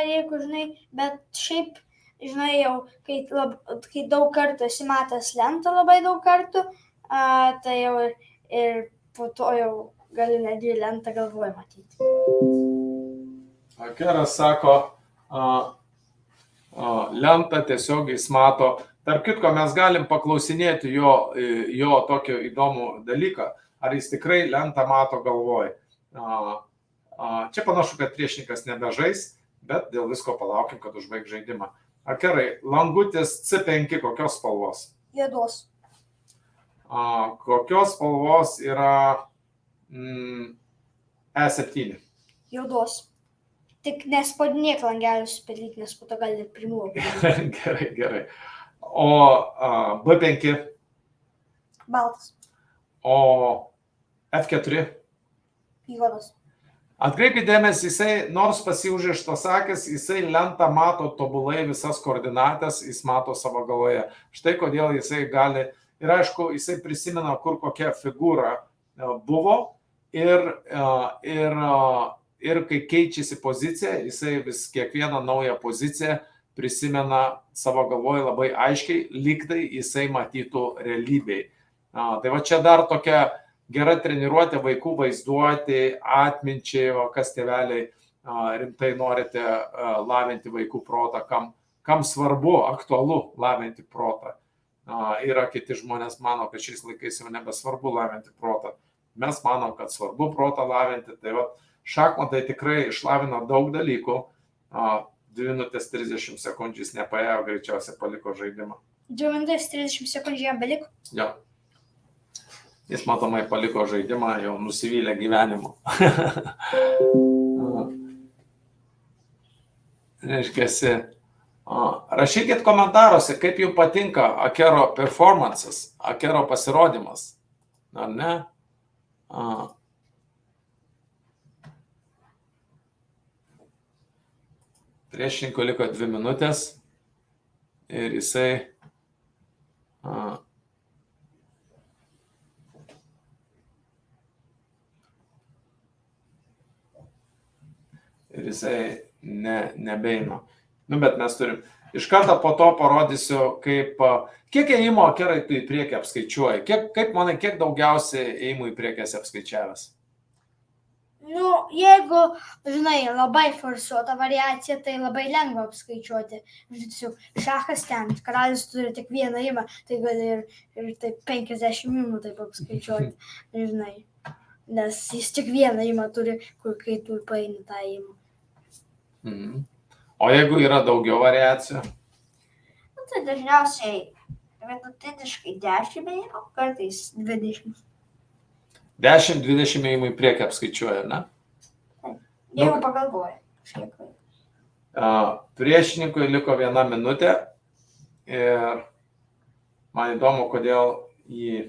jeigu žinai, bet šiaip, žinai, jau, kai daug kartų esi matęs lentą labai daug kartų, tai jau ir po to jau gali netgi lentą galvoje matyti. Akeras sako, lentą tiesiog jis mato. Tarp kitko, mes galim paklausinėti jo tokio įdomų dalyką, ar jis tikrai lentą mato galvoje. Čia panašu, kad priešininkas nebežais, bet dėl visko palaukim, kad užbaig žaidimą. Akerai, langutis C5 kokios spalvos? Juodos. Kokios spalvos yra E7? Juodos. Tik nespaudinėk langelius pelyti, nes po to gali ir primūrų. Gerai. O B5? Baltas. O F4? Juodas. Atkreipkite dėmesį, jisai, nors pasiužrištos akis, jisai lentą mato tobulai visas koordinates, jis mato savo galvoje. Štai kodėl jisai gali, ir aišku, jisai prisimena, kur kokia figūra buvo ir kai keičiasi pozicija, jisai vis kiekvieną naują poziciją prisimena savo galvoje labai aiškiai, lygtai jisai matytų realybėj. Tai va čia dar tokia gera treniruotė vaikų vaizduoti, atminčiai, kas tėveliai rimtai norite lavinti vaikų protą, kam svarbu, aktualu lavinti protą. Yra kiti žmonės mano, kad šiais laikais jau nebesvarbu lavinti protą. Mes manom, kad svarbu protą lavinti. Tai va, šachmatai tikrai išlavina daug dalykų. 2 minutės 30 sekundžių jis nepaėjo, greičiausiai paliko žaidimą. 2 minutės 30 sekundžių jam beliko? Jo. Jis matomai paliko žaidimą, jau nusivylė gyvenimu. Reiškiasi, rašykit komentaruose, kaip jums patinka Akero performances, Akero pasirodymas. Ar ne? Priešininkui liko 2 minutės ir jisai nebeina. Bet mes turim. Iš karto po to parodysiu, kiek ėjimo kerai tu į priekį apskaičiuoji. Kaip manai, kiek daugiausiai ėjimų į priekį esi apskaičiavęs? Nu, jeigu, žinai, labai forsuota variacija, tai labai lengva apskaičiuoti. Tiesiog šachas ten, karalis turi tik vieną ėjimą, tai gali ir taip 50 ėjimų taip apskaičiuoti, žinai. Nes jis tik vieną ėjimą turi, kur kai tu paini tą ėjimą. Mhm. O jeigu yra daugiau variacijų? Nu, tai dažniausiai vidutiniškai 10 ėjimų, kartais 20. 10-20 ėjimų į priekį apskaičiuoja, ne? Jeigu pagalvoja. Priešininkui liko 1 minutė ir man įdomu, kodėl jį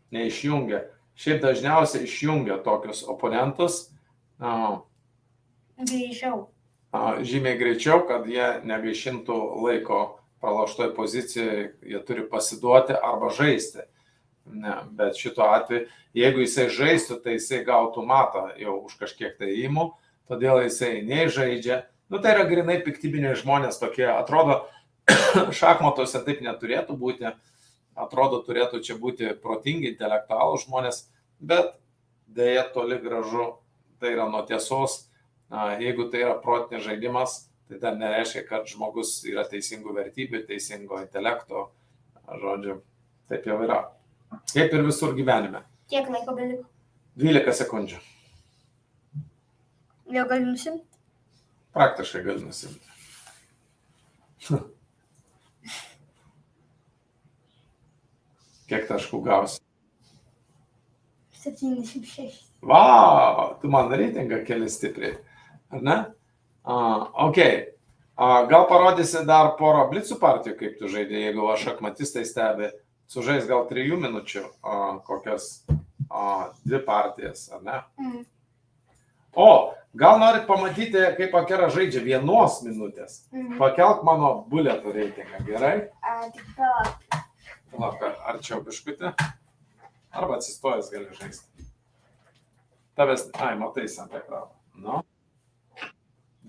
neišjungia. Šiaip dažniausiai išjungia tokius oponentus Greičiau. Žymiai greičiau, kad jie negaišintų laiko praloštoj pozicijoje, jie turi pasiduoti arba žaisti. Ne, bet šituo atveju, jeigu jisai žaistų, tai jisai gautų matą jau už kažkiek tai ėjimų, todėl jisai nei žaidžia. Nu, tai yra grinai piktybiniai žmonės tokie, atrodo, šachmatuose taip neturėtų būti, atrodo, turėtų čia būti protingi, intelektualūs žmonės, bet dėja toli gražu, tai yra nuo tiesos. Jeigu tai yra protinis žaidimas, tai dar nereiškia, kad žmogus yra teisingų vertybių, teisingo intelekto, žodžiu, taip jau yra. Kaip ir visur gyvenime. Kiek laiko beliko? 12 sekundžių. Jau gali nusimti? Praktiškai gali nusimti. Kiek taškų gausi? 76. Vau, tu man reitingą keli stipriai. Ar ne? Ok. Gal parodysi dar porą blicų partijų, kaip tu žaidė, jeigu šachmatistai stebi. Sužais gal 3 minučių kokias 2 partijas, ar ne? O, gal norit pamatyti, kaip Akera žaidžia 1 minutės? Pakelk mano buletų reitingą, gerai? Tik palauk. Palauk, arčiau biškutį. Arba atsistojęs gali žaisti. Tavęs, matai ant ekrano. Nu.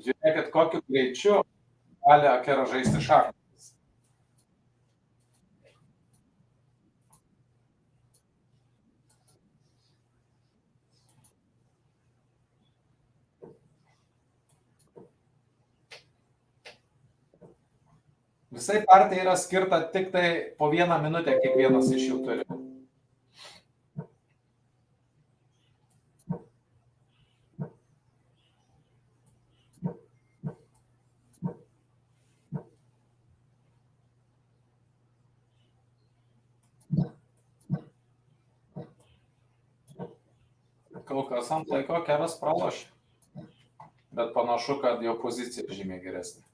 Žiūrėkit, kokiu greičiu gali Akera žaisti šachmatus. Visai partijai yra skirta tik tai po 1 minutę kiekvienas iš jų turi. Kol kas ant laiko Keras pralošė, bet panašu, kad jo pozicija žymiai geresnė.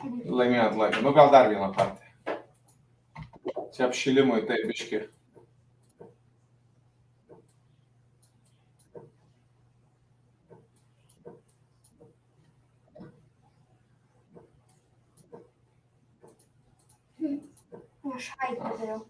Laimėjot laiką. Nu gal dar vieną partiją. Čia apšilimui tai biški. Aš haiku dariau.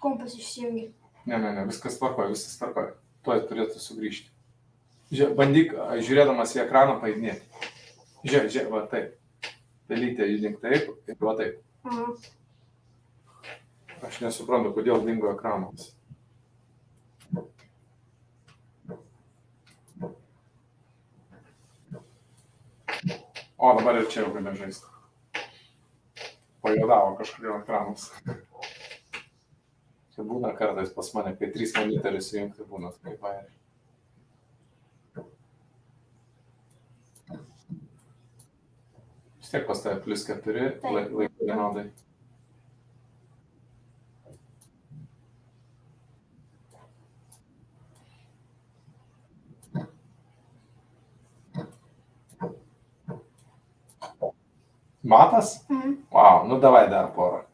kompas išsijungi. Ne, viskas tvarkoja. Tuoj turėtų sugrįžti. Bandyk, žiūrėdamas į ekraną, paėdinėti. Žiūrėk, va taip. Pelytė judink taip ir va taip. Aha. Aš nesuprantu, kodėl dingo ekranas. O, dabar ir čia jau gali žaisti. Pajodavo kažkodėl ekranas. Čia būna kartais pas mane, kai 3 monitorius įjungti būna, kaip vairiai. Vis tiek pas tave +4 laiko vienodai. Matas? Wow, nu davai dar porą.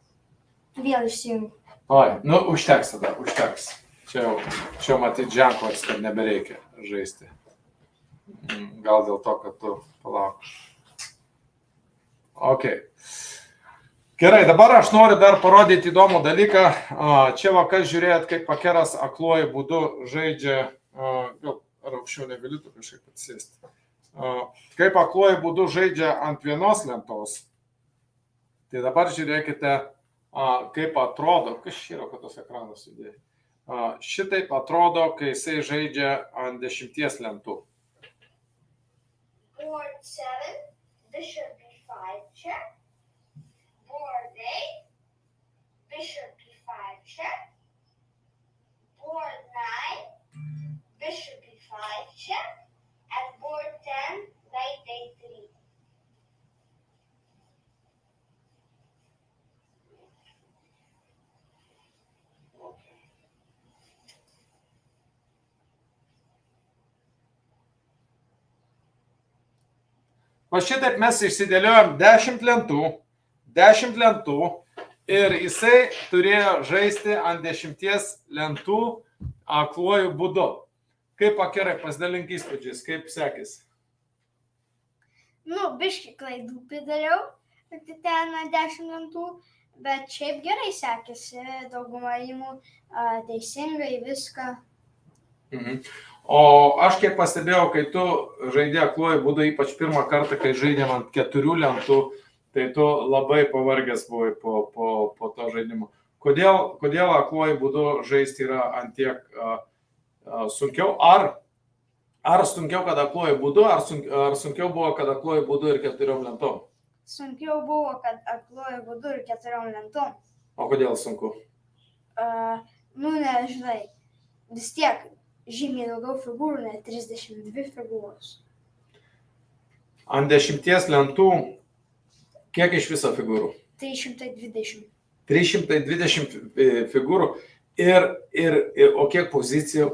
Vėl išsijungi. Oi, nu užteks tada, užteks. Čia matyt ženklas, kad nebereikia žaisti. Gal dėl to, kad tu palauk. Ok. Gerai, dabar aš noriu dar parodyti įdomų dalyką. Čia vakas žiūrėjot, kaip Pakeras akluoju būdu žaidžia, gal ar aukščiau negaliu tu kažkaip atsėsti. Kaip akluoju būdu žaidžia ant vienos lentos. Tai dabar žiūrėkite, kaip atrodo, kas yra, kad tos ekranas sudėjai. Šitaip atrodo, kai jisai žaidžia ant 10 lentų. Board 7, bishop b5 check. Board 8, bishop b5 check. Board 9, bishop b5 check. And board 10, knight a3. Va šitaip mes išsidėliojom 10 lentų ir jisai turėjo žaisti ant 10 lentų akluoju būdu. Kaip Pakerai, pasidalink įspūdžiais, kaip sekėsi? Nu, biški klaidų pridariau, ten 10 lentų, bet šiaip gerai sekėsi, daugumą įmų teisingai viską. O aš kiek pastebėjau, kai tu žaidė akluoju būdu, ypač pirmą kartą, kai žaidėm ant 4 lentų, tai tu labai pavargęs buvai po to žaidimo. Kodėl akluoju būdu žaisti yra ant tiek sunkiau? Ar sunkiau, kad akluoju būdu, ar sunkiau buvo, kad akluoju būdu ir 4 lentom? Sunkiau buvo, kad akluoju būdu ir 4 lentom. O kodėl sunku? Nu, nežinai, vis tiek žymiai daugiau figūrų, ne 32 figūros. Ant 10 lentų, kiek iš viso figūrų? 320. 320 figūrų o kiek pozicijų?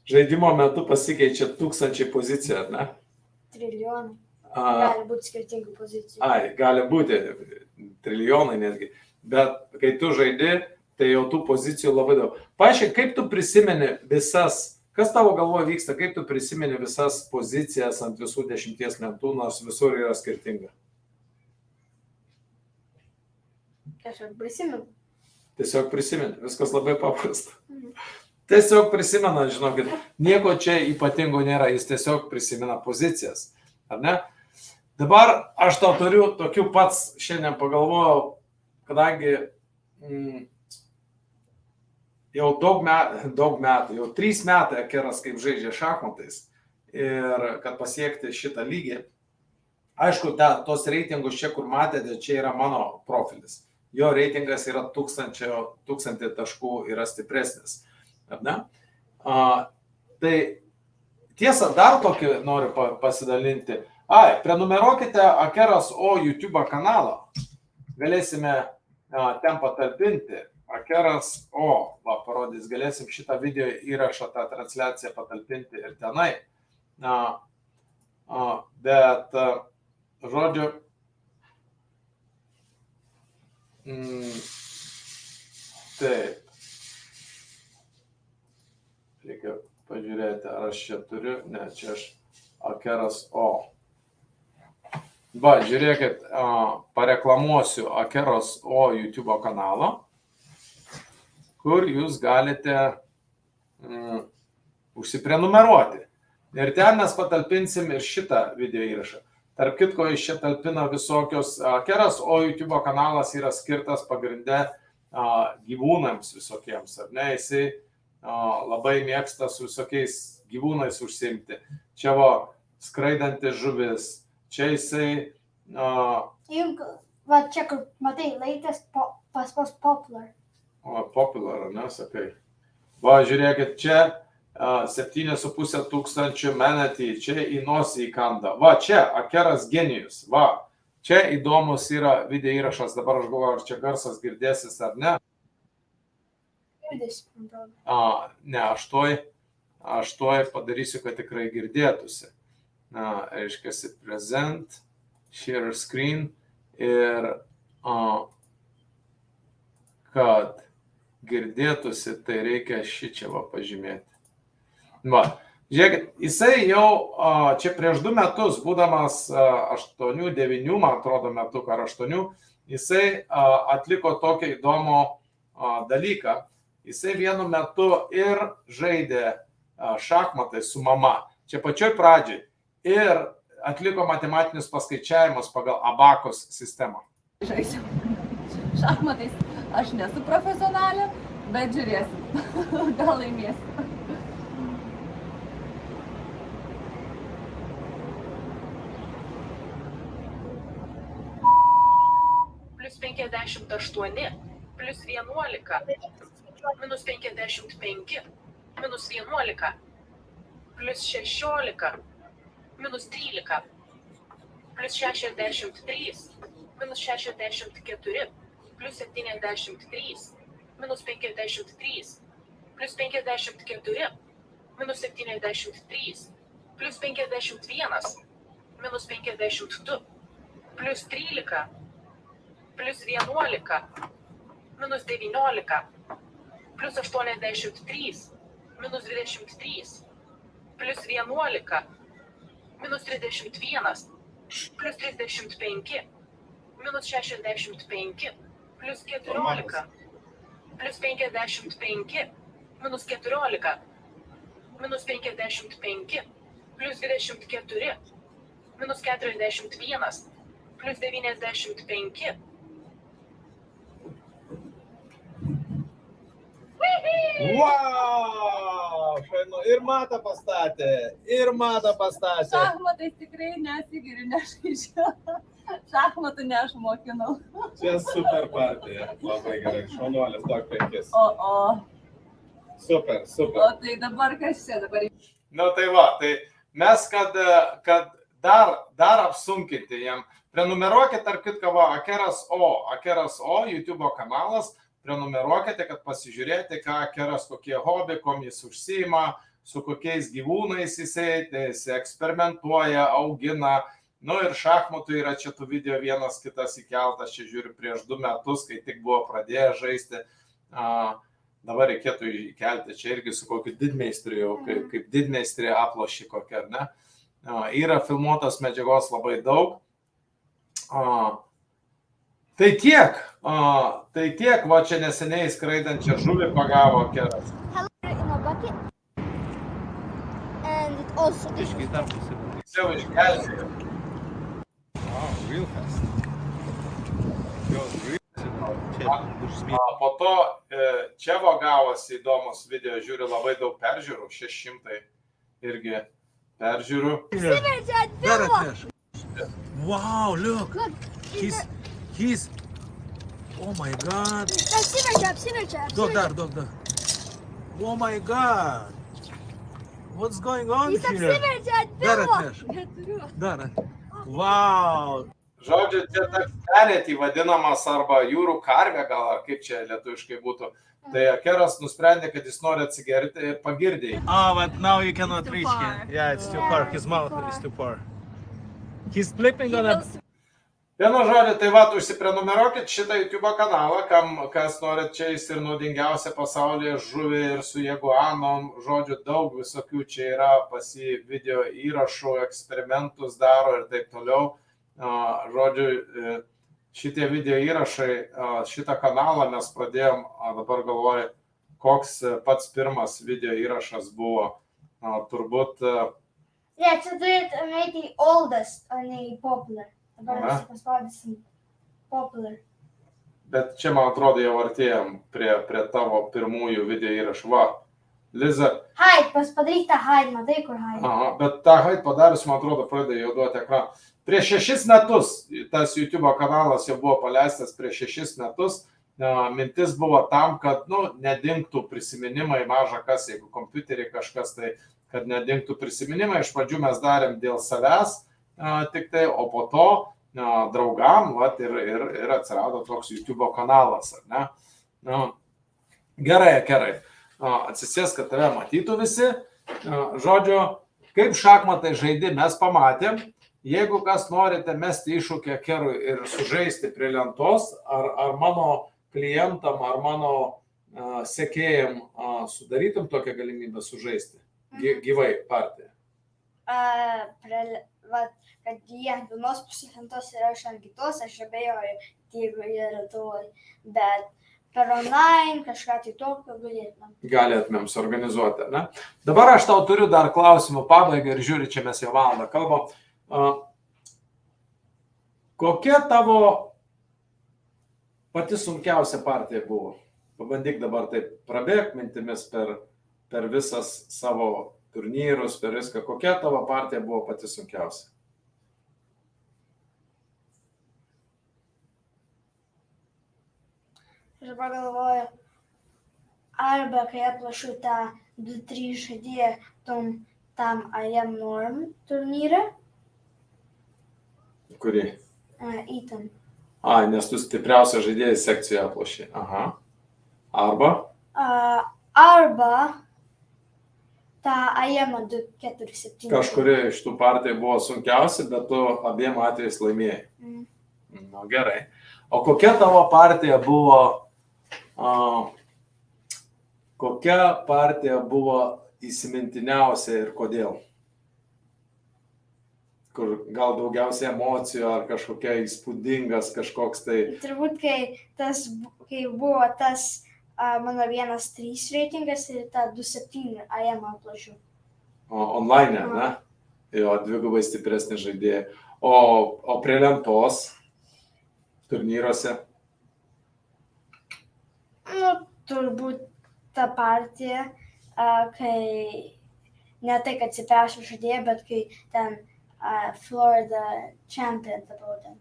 Žaidimo metu pasikeičia 1000 pozicijų, ar ne? Trilijonai. Gali būti skirtingų pozicijų. Gali būti trilijonai netgi. Bet kai tu žaidi, tai jau tų pozicijų labai daug. Paaiškiai, kaip tu prisimeni visas, kas tavo galvoje vyksta, kaip tu prisimeni visas pozicijas ant visų 10 lentų, nors visur yra skirtinga? Tiesiog prisimeni, viskas labai paprasta. Tiesiog prisimena, žinokit, nieko čia ypatingo nėra, jis tiesiog prisimena pozicijas, ar ne? Dabar aš tau turiu tokių pats, šiandien pagalvojau, kadangi jau daug metų, jau 3 metai Pakeras kaip žaidžia šachmatais ir kad pasiekti šitą lygį. Aišku, tos reitingus čia, kur matėte, čia yra mano profilis. Jo reitingas yra 1000 taškų yra stipresnis. Ar ne? Tai tiesa, dar tokį noriu pasidalinti. Prenumeruokite Pakeras O YouTube kanalą. Galėsime ten patalpinti. Pakeras O, parodys, galėsim šitą video įrašą, tą transliaciją patalpinti ir tenai. Bet, žodžiu, taip. Reikia pažiūrėti, ar aš čia turiu. Ne, čia aš Pakeras O. Va, žiūrėkit, pareklamuosiu Akeros O YouTube kanalo, kur jūs galite užsiprenumeruoti. Ir ten mes patalpinsim ir šitą video įrašą. Tarp kitko, iš čia talpina visokios, Akeras O YouTube kanalas yra skirtas pagrindę gyvūnams visokiems, ar ne, jisai labai mėgsta su visokiais gyvūnais užsiimti. Čia va, skraidantis žuvis, čia jisai... Va, čia kur, matai, latest pas popular. Popular, ne, sakai. Va, žiūrėkit, čia 7,5 tūkstančių manatį, čia į nosį įkanda. Va, čia Akeras genijus, va. Čia įdomus yra video įrašas, dabar aš galvoju, ar čia garsas girdėsis ar ne. Ne, aš toj padarysiu, kad tikrai girdėtųsi. Reiškiasi present, share screen ir kad girdėtųsi, tai reikia šičia va pažymėti. Va, žiūrėkit, jisai jau čia prieš 2 metus, būdamas 8-9, man atrodo, metų ar 8, jisai atliko tokį įdomų dalyką. Jisai vienu metu ir žaidė šachmatai su mama, čia pačioj pradžiai, ir atliko matematinius paskaičiavimus pagal Abakos sistemą. Žaisiu šachmatais. Aš nesu profesionalė, bet žiūrėsim. Gal laimėsiu. Plius 58, plius 11, minus 55, minus 11, plius 16, minus 13, plius 63, minus 64, plius 73, minus 53, plius 54, minus 73, plius 51, minus 52, plius 13, plius 11, minus 19, plius 83, minus 23, plius 11, minus 31, plius 35, minus 65, plius 14, plius 55, minus 14, minus 55, plius 24, minus 41, plius 95. Wow! Ir matą pastatė, Šachmatais tikrai nesigiriu, nežaidžiu. Šachmatų neišmokinau. Čia super partija, labai gerai, šaunuolis, duok 5. Super. O tai dabar kas čia dabar? Nu tai va, tai mes, kad dar apsunkinti jam, prenumeruokite, tarp kitko, va, Akeras O YouTube kanalas, prenumeruokite, kad pasižiūrėti, ką Akeras, kokie hobi, kom jis užsiima, su kokiais gyvūnais jisai eksperimentuoja, augina. Nu ir šachmatų yra čia tų video vienas kitas įkeltas, čia žiūriu prieš 2 metus, kai tik buvo pradėję žaisti. Dabar reikėtų įkelti čia irgi su kokiu didmeistriu, kaip didmeistrį aplošį kokia, ar ne? Yra filmuotos medžiagos labai daug. Tai tiek, va čia neseniai skraidančią žuvį pagavo Akeras. Jau išgelbėjo. Po to čia va gavosi įdomus video, žiūri labai daug peržiūrų, 600 irgi peržiūrų. Wow, look. He's oh my god. Dog. Oh my god. What's going on here? Dar. Wow. Žodžiu, čia toks perėtį vadinamas arba jūrų karvė gal, ar kaip čia lietuviškai būtų. Tai Akeras nusprendė, kad jis nori atsigerti ir pagirdė. But now you cannot reach him. Yeah, it's too far. His mouth is too far. He's flipping on a... Vienu žodžiu, tai va, užsiprenumeruokit šitą YouTube kanalą, kas norit, čia jis ir naudingiausia pasaulyje žuvį ir su jaguanom, žodžiu, daug visokių čia yra pas jį video įrašų, eksperimentus daro ir taip toliau. Žodžiu, šitie video įrašai, šitą kanalą mes pradėjom, dabar galvoju, koks pats pirmas video įrašas buvo. Turbūt... Ne, čia turėtų eiti oldest, o ne popular. Dabar Aha. mes paspaudysim popular. Bet čia, man atrodo, jau artėjom prie tavo pirmųjų video įrašų. Va, Liza, Hide, padaryk tą hide, matai kur hide. aha, bet tą hide padarius, man atrodo, pradėjo jau duoti ekraną. Prieš 6 metus tas YouTube kanalas jau buvo paleistas prieš 6 metus. Mintis buvo tam, kad, nedingtų prisiminimai, maža kas, jeigu kompiuterį kažkas, tai kad nedingtų prisiminimai. Iš pradžių mes darėm dėl savęs tik tai, o po to draugam, ir atsirado toks YouTube kanalas, ar ne? Gerai. Atsisės, kad tave matytų visi. Žodžiu, kaip šachmatai žaidi, mes pamatėm. Jeigu kas norite mesti iššūkį Kerui ir sužaisti prie lentos, ar mano klientam, ar mano sekėjam sudarytum tokią galimybę sužaisti gyvai partiją? Kad jie ant vienos pusės lentos ir aš ant kitos, aš abejoju, jeigu jie Lietuvoj. Bet per online kažką tai tokio galėtumėm. Galėtumėm suorganizuoti, ne? Dabar aš tau turiu dar klausimų pabaigai ir žiūri, čia mes jau valandą kalbam. Kokia tavo pati sunkiausia partija buvo? Pabandyk dabar taip prabėg mintimis per visas savo turnyrus, per viską. Kokia tavo partija buvo pati sunkiausia? Aš dabar galvoju, arba kai atplašiu tą 2-3 žaidėją tam IM Norm turnyrą. Kuri? Įtam. Nes tu stipriausia žaidėjai sekcijoje aplošė. Aha. Arba? Arba tą IM 247. Kažkuri iš tų partijų buvo sunkiausia, bet tu abiem atvejais laimėjai. Gerai. O kokia tavo partija buvo... Kokia partija buvo įsimintiniausia ir kodėl? Kur gal daugiausiai emocijų ar kažkokia įspūdingas kažkoks tai... Turbūt, kai buvo tas mano 1.3 reitingas ir tą 2.7 IM atplašiu. Online, ne? Jo, dvigubai stipresnį žaidėją. O prie lentos turnyruose? Turbūt ta partija, kai ne tai, kad stipriausia žaidėja, bet kai ten Florida Champion tapau ten.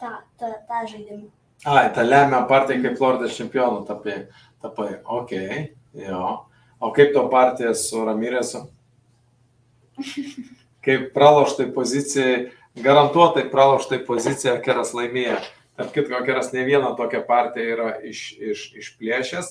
Ta žaidimą. Ta lemia partija, kaip Florida čempionų tapai. Ok, jo. O kaip to partija su Ramirėsu? Kaip praloštai pozicijai, garantuotai praloštai pozicijai Keras laimėjo. Tarp kitko, Keras ne vieną tokią partiją yra išplėšęs.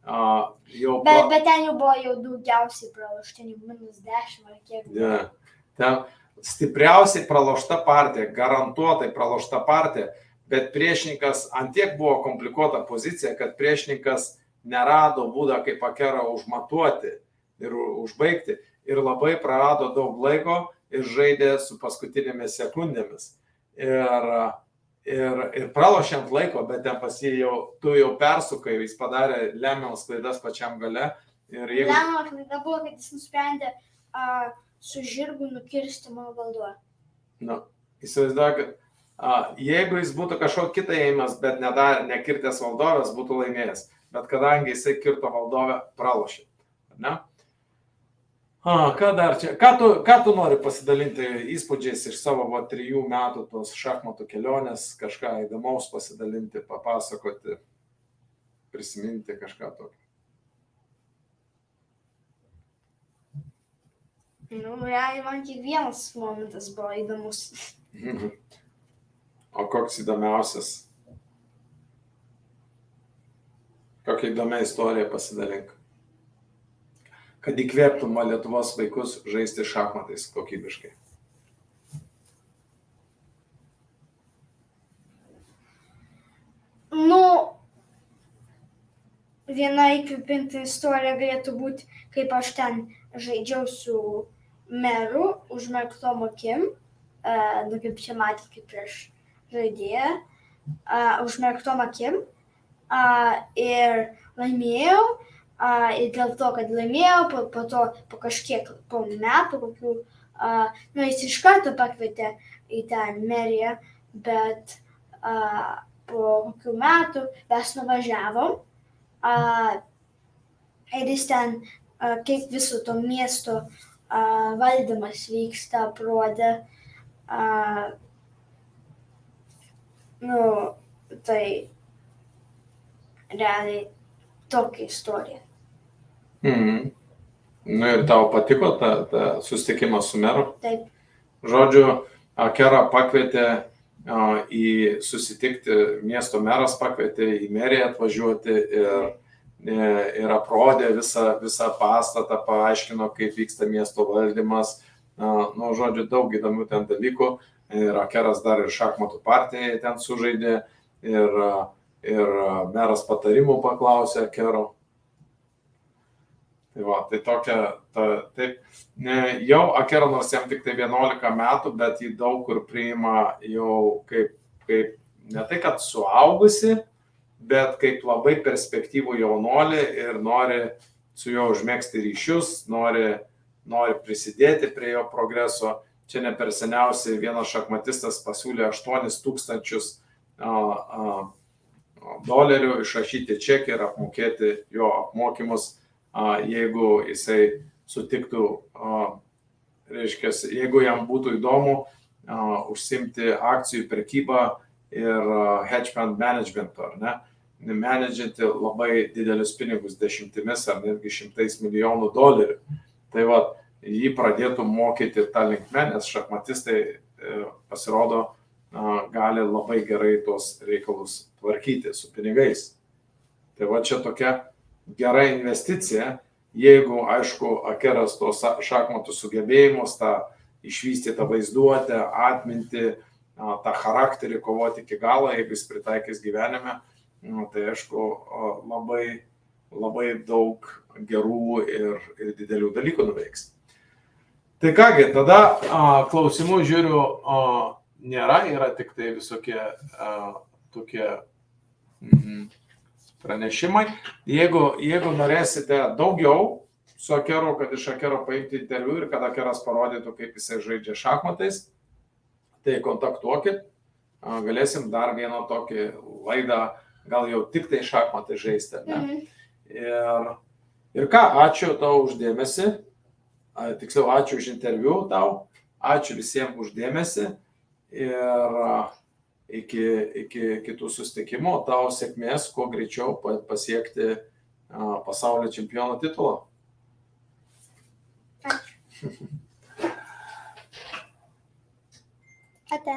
Bet ten jau buvo jau daugiausiai praloštinių, -10 ar kiek. Yeah. Ten stipriausiai pralošta partija, garantuotai pralošta partija, bet priešininkas antiek buvo komplikuota pozicija, kad priešininkas nerado būdą, kaip Kerą užmatuoti ir užbaigti. Ir labai prarado daug laiko ir žaidė su paskutinėmis sekundėmis. Ir pralošiant laiko, bet ten pas jį tu jau persukai, jis padarė lemiamas klaidas pačiam gale. Lemiamas klaida buvo, kad jis nusprendė su žirgu nukirsti mano valdovą. Įsivaizduoju, kad jeigu jis būtų kažkokį kitą ėjimas, bet nekirtęs valdovės, būtų laimėjęs. Bet kadangi jisai kirto valdovę, pralošė. Ne? Ką dar čia? Ką tu nori pasidalinti įspūdžiais iš savo 3 metų tos šachmatų kelionės, kažką įdomaus pasidalinti, papasakoti, prisiminti kažką tokio? Realiai man kiekvienas momentas buvo įdomus. O koks įdomiausias? Kokią įdomią istoriją pasidalink? Kad įkvėptum Lietuvos vaikus žaisti šachmatais kokybiškai. Viena įkvėpinti istorija galėtų būti, kaip aš ten žaidžiau su meru, užmerktom akim, kaip čia matėt, kaip prieš žaidėją, užmerktom akim ir laimėjau. Ir dėl to, kad laimėjau, po to po kažkiek, po metų, kokių, jis iš karto pakvietė į tą meriją, bet po kokių metų mes nuvažiavom ir jis ten, kaip viso to miesto valdymas vyksta, parodė, tai realiai tokia istorija. Ir tau patiko ta susitikimas su meru? Taip. Žodžiu, Kerą pakvietė į susitikti, miesto meras pakvietė į meriją atvažiuoti ir aprodė visą pastatą, paaiškino, kaip vyksta miesto valdymas. Žodžiu, daug įdomių ten dalykų. Ir Keras dar ir šachmatų partijai ten sužaidė ir meras patarimų paklausė Kero. Tai tokia, taip, jau Akera nors jam tik tai 11 metų, bet jį daug kur priima jau kaip ne tai, kad suaugusi, bet kaip labai perspektyvų jaunuolį ir nori su juo užmėgsti ryšius, nori prisidėti prie jo progreso. Čia ne per seniausiai vienas šachmatistas pasiūlė $8,000 išrašyti čekį ir apmokėti jo apmokymus, jeigu jisai sutiktų, reiškia, jeigu jam būtų įdomu užsimti akcijų prekybą ir hedge fund managementu, ar ne, menedžinti labai didelius pinigus, dešimtimis ar netgi $100 milijonų. Tai va, jį pradėtų mokyti tą linkmę, nes šachmatistai pasirodo gali labai gerai tos reikalus tvarkyti su pinigais. Tai va, čia tokia gera investicija, jeigu, aišku, Akeras tos šachmatų sugebėjimus, tą išvystytą vaizduotę, atmintį, tą charakterį kovoti iki galo, jeigu jis pritaikys gyvenime, tai aišku, labai daug gerų ir didelių dalykų nuveiks. Tai kągi, tada klausimų žiūriu nėra, yra tik tai visokie tokie pranešimai. Jeigu norėsite daugiau su Akeru, kad iš Akero paimti interviu ir kad Akeras parodytų, kaip jisai žaidžia šachmatais, tai kontaktuokit. Galėsim dar vieną tokį laidą, gal jau tik tai šachmatai žaisti. Ir ką, ačiū tau už dėmesį. Tiksliau, ačiū už interviu tau. Ačiū visiems už dėmesį. Ir iki kitų susitikimų, tau sėkmės, kuo greičiau pasiekti pasaulio čempiono titulą. Ačiū. Ate.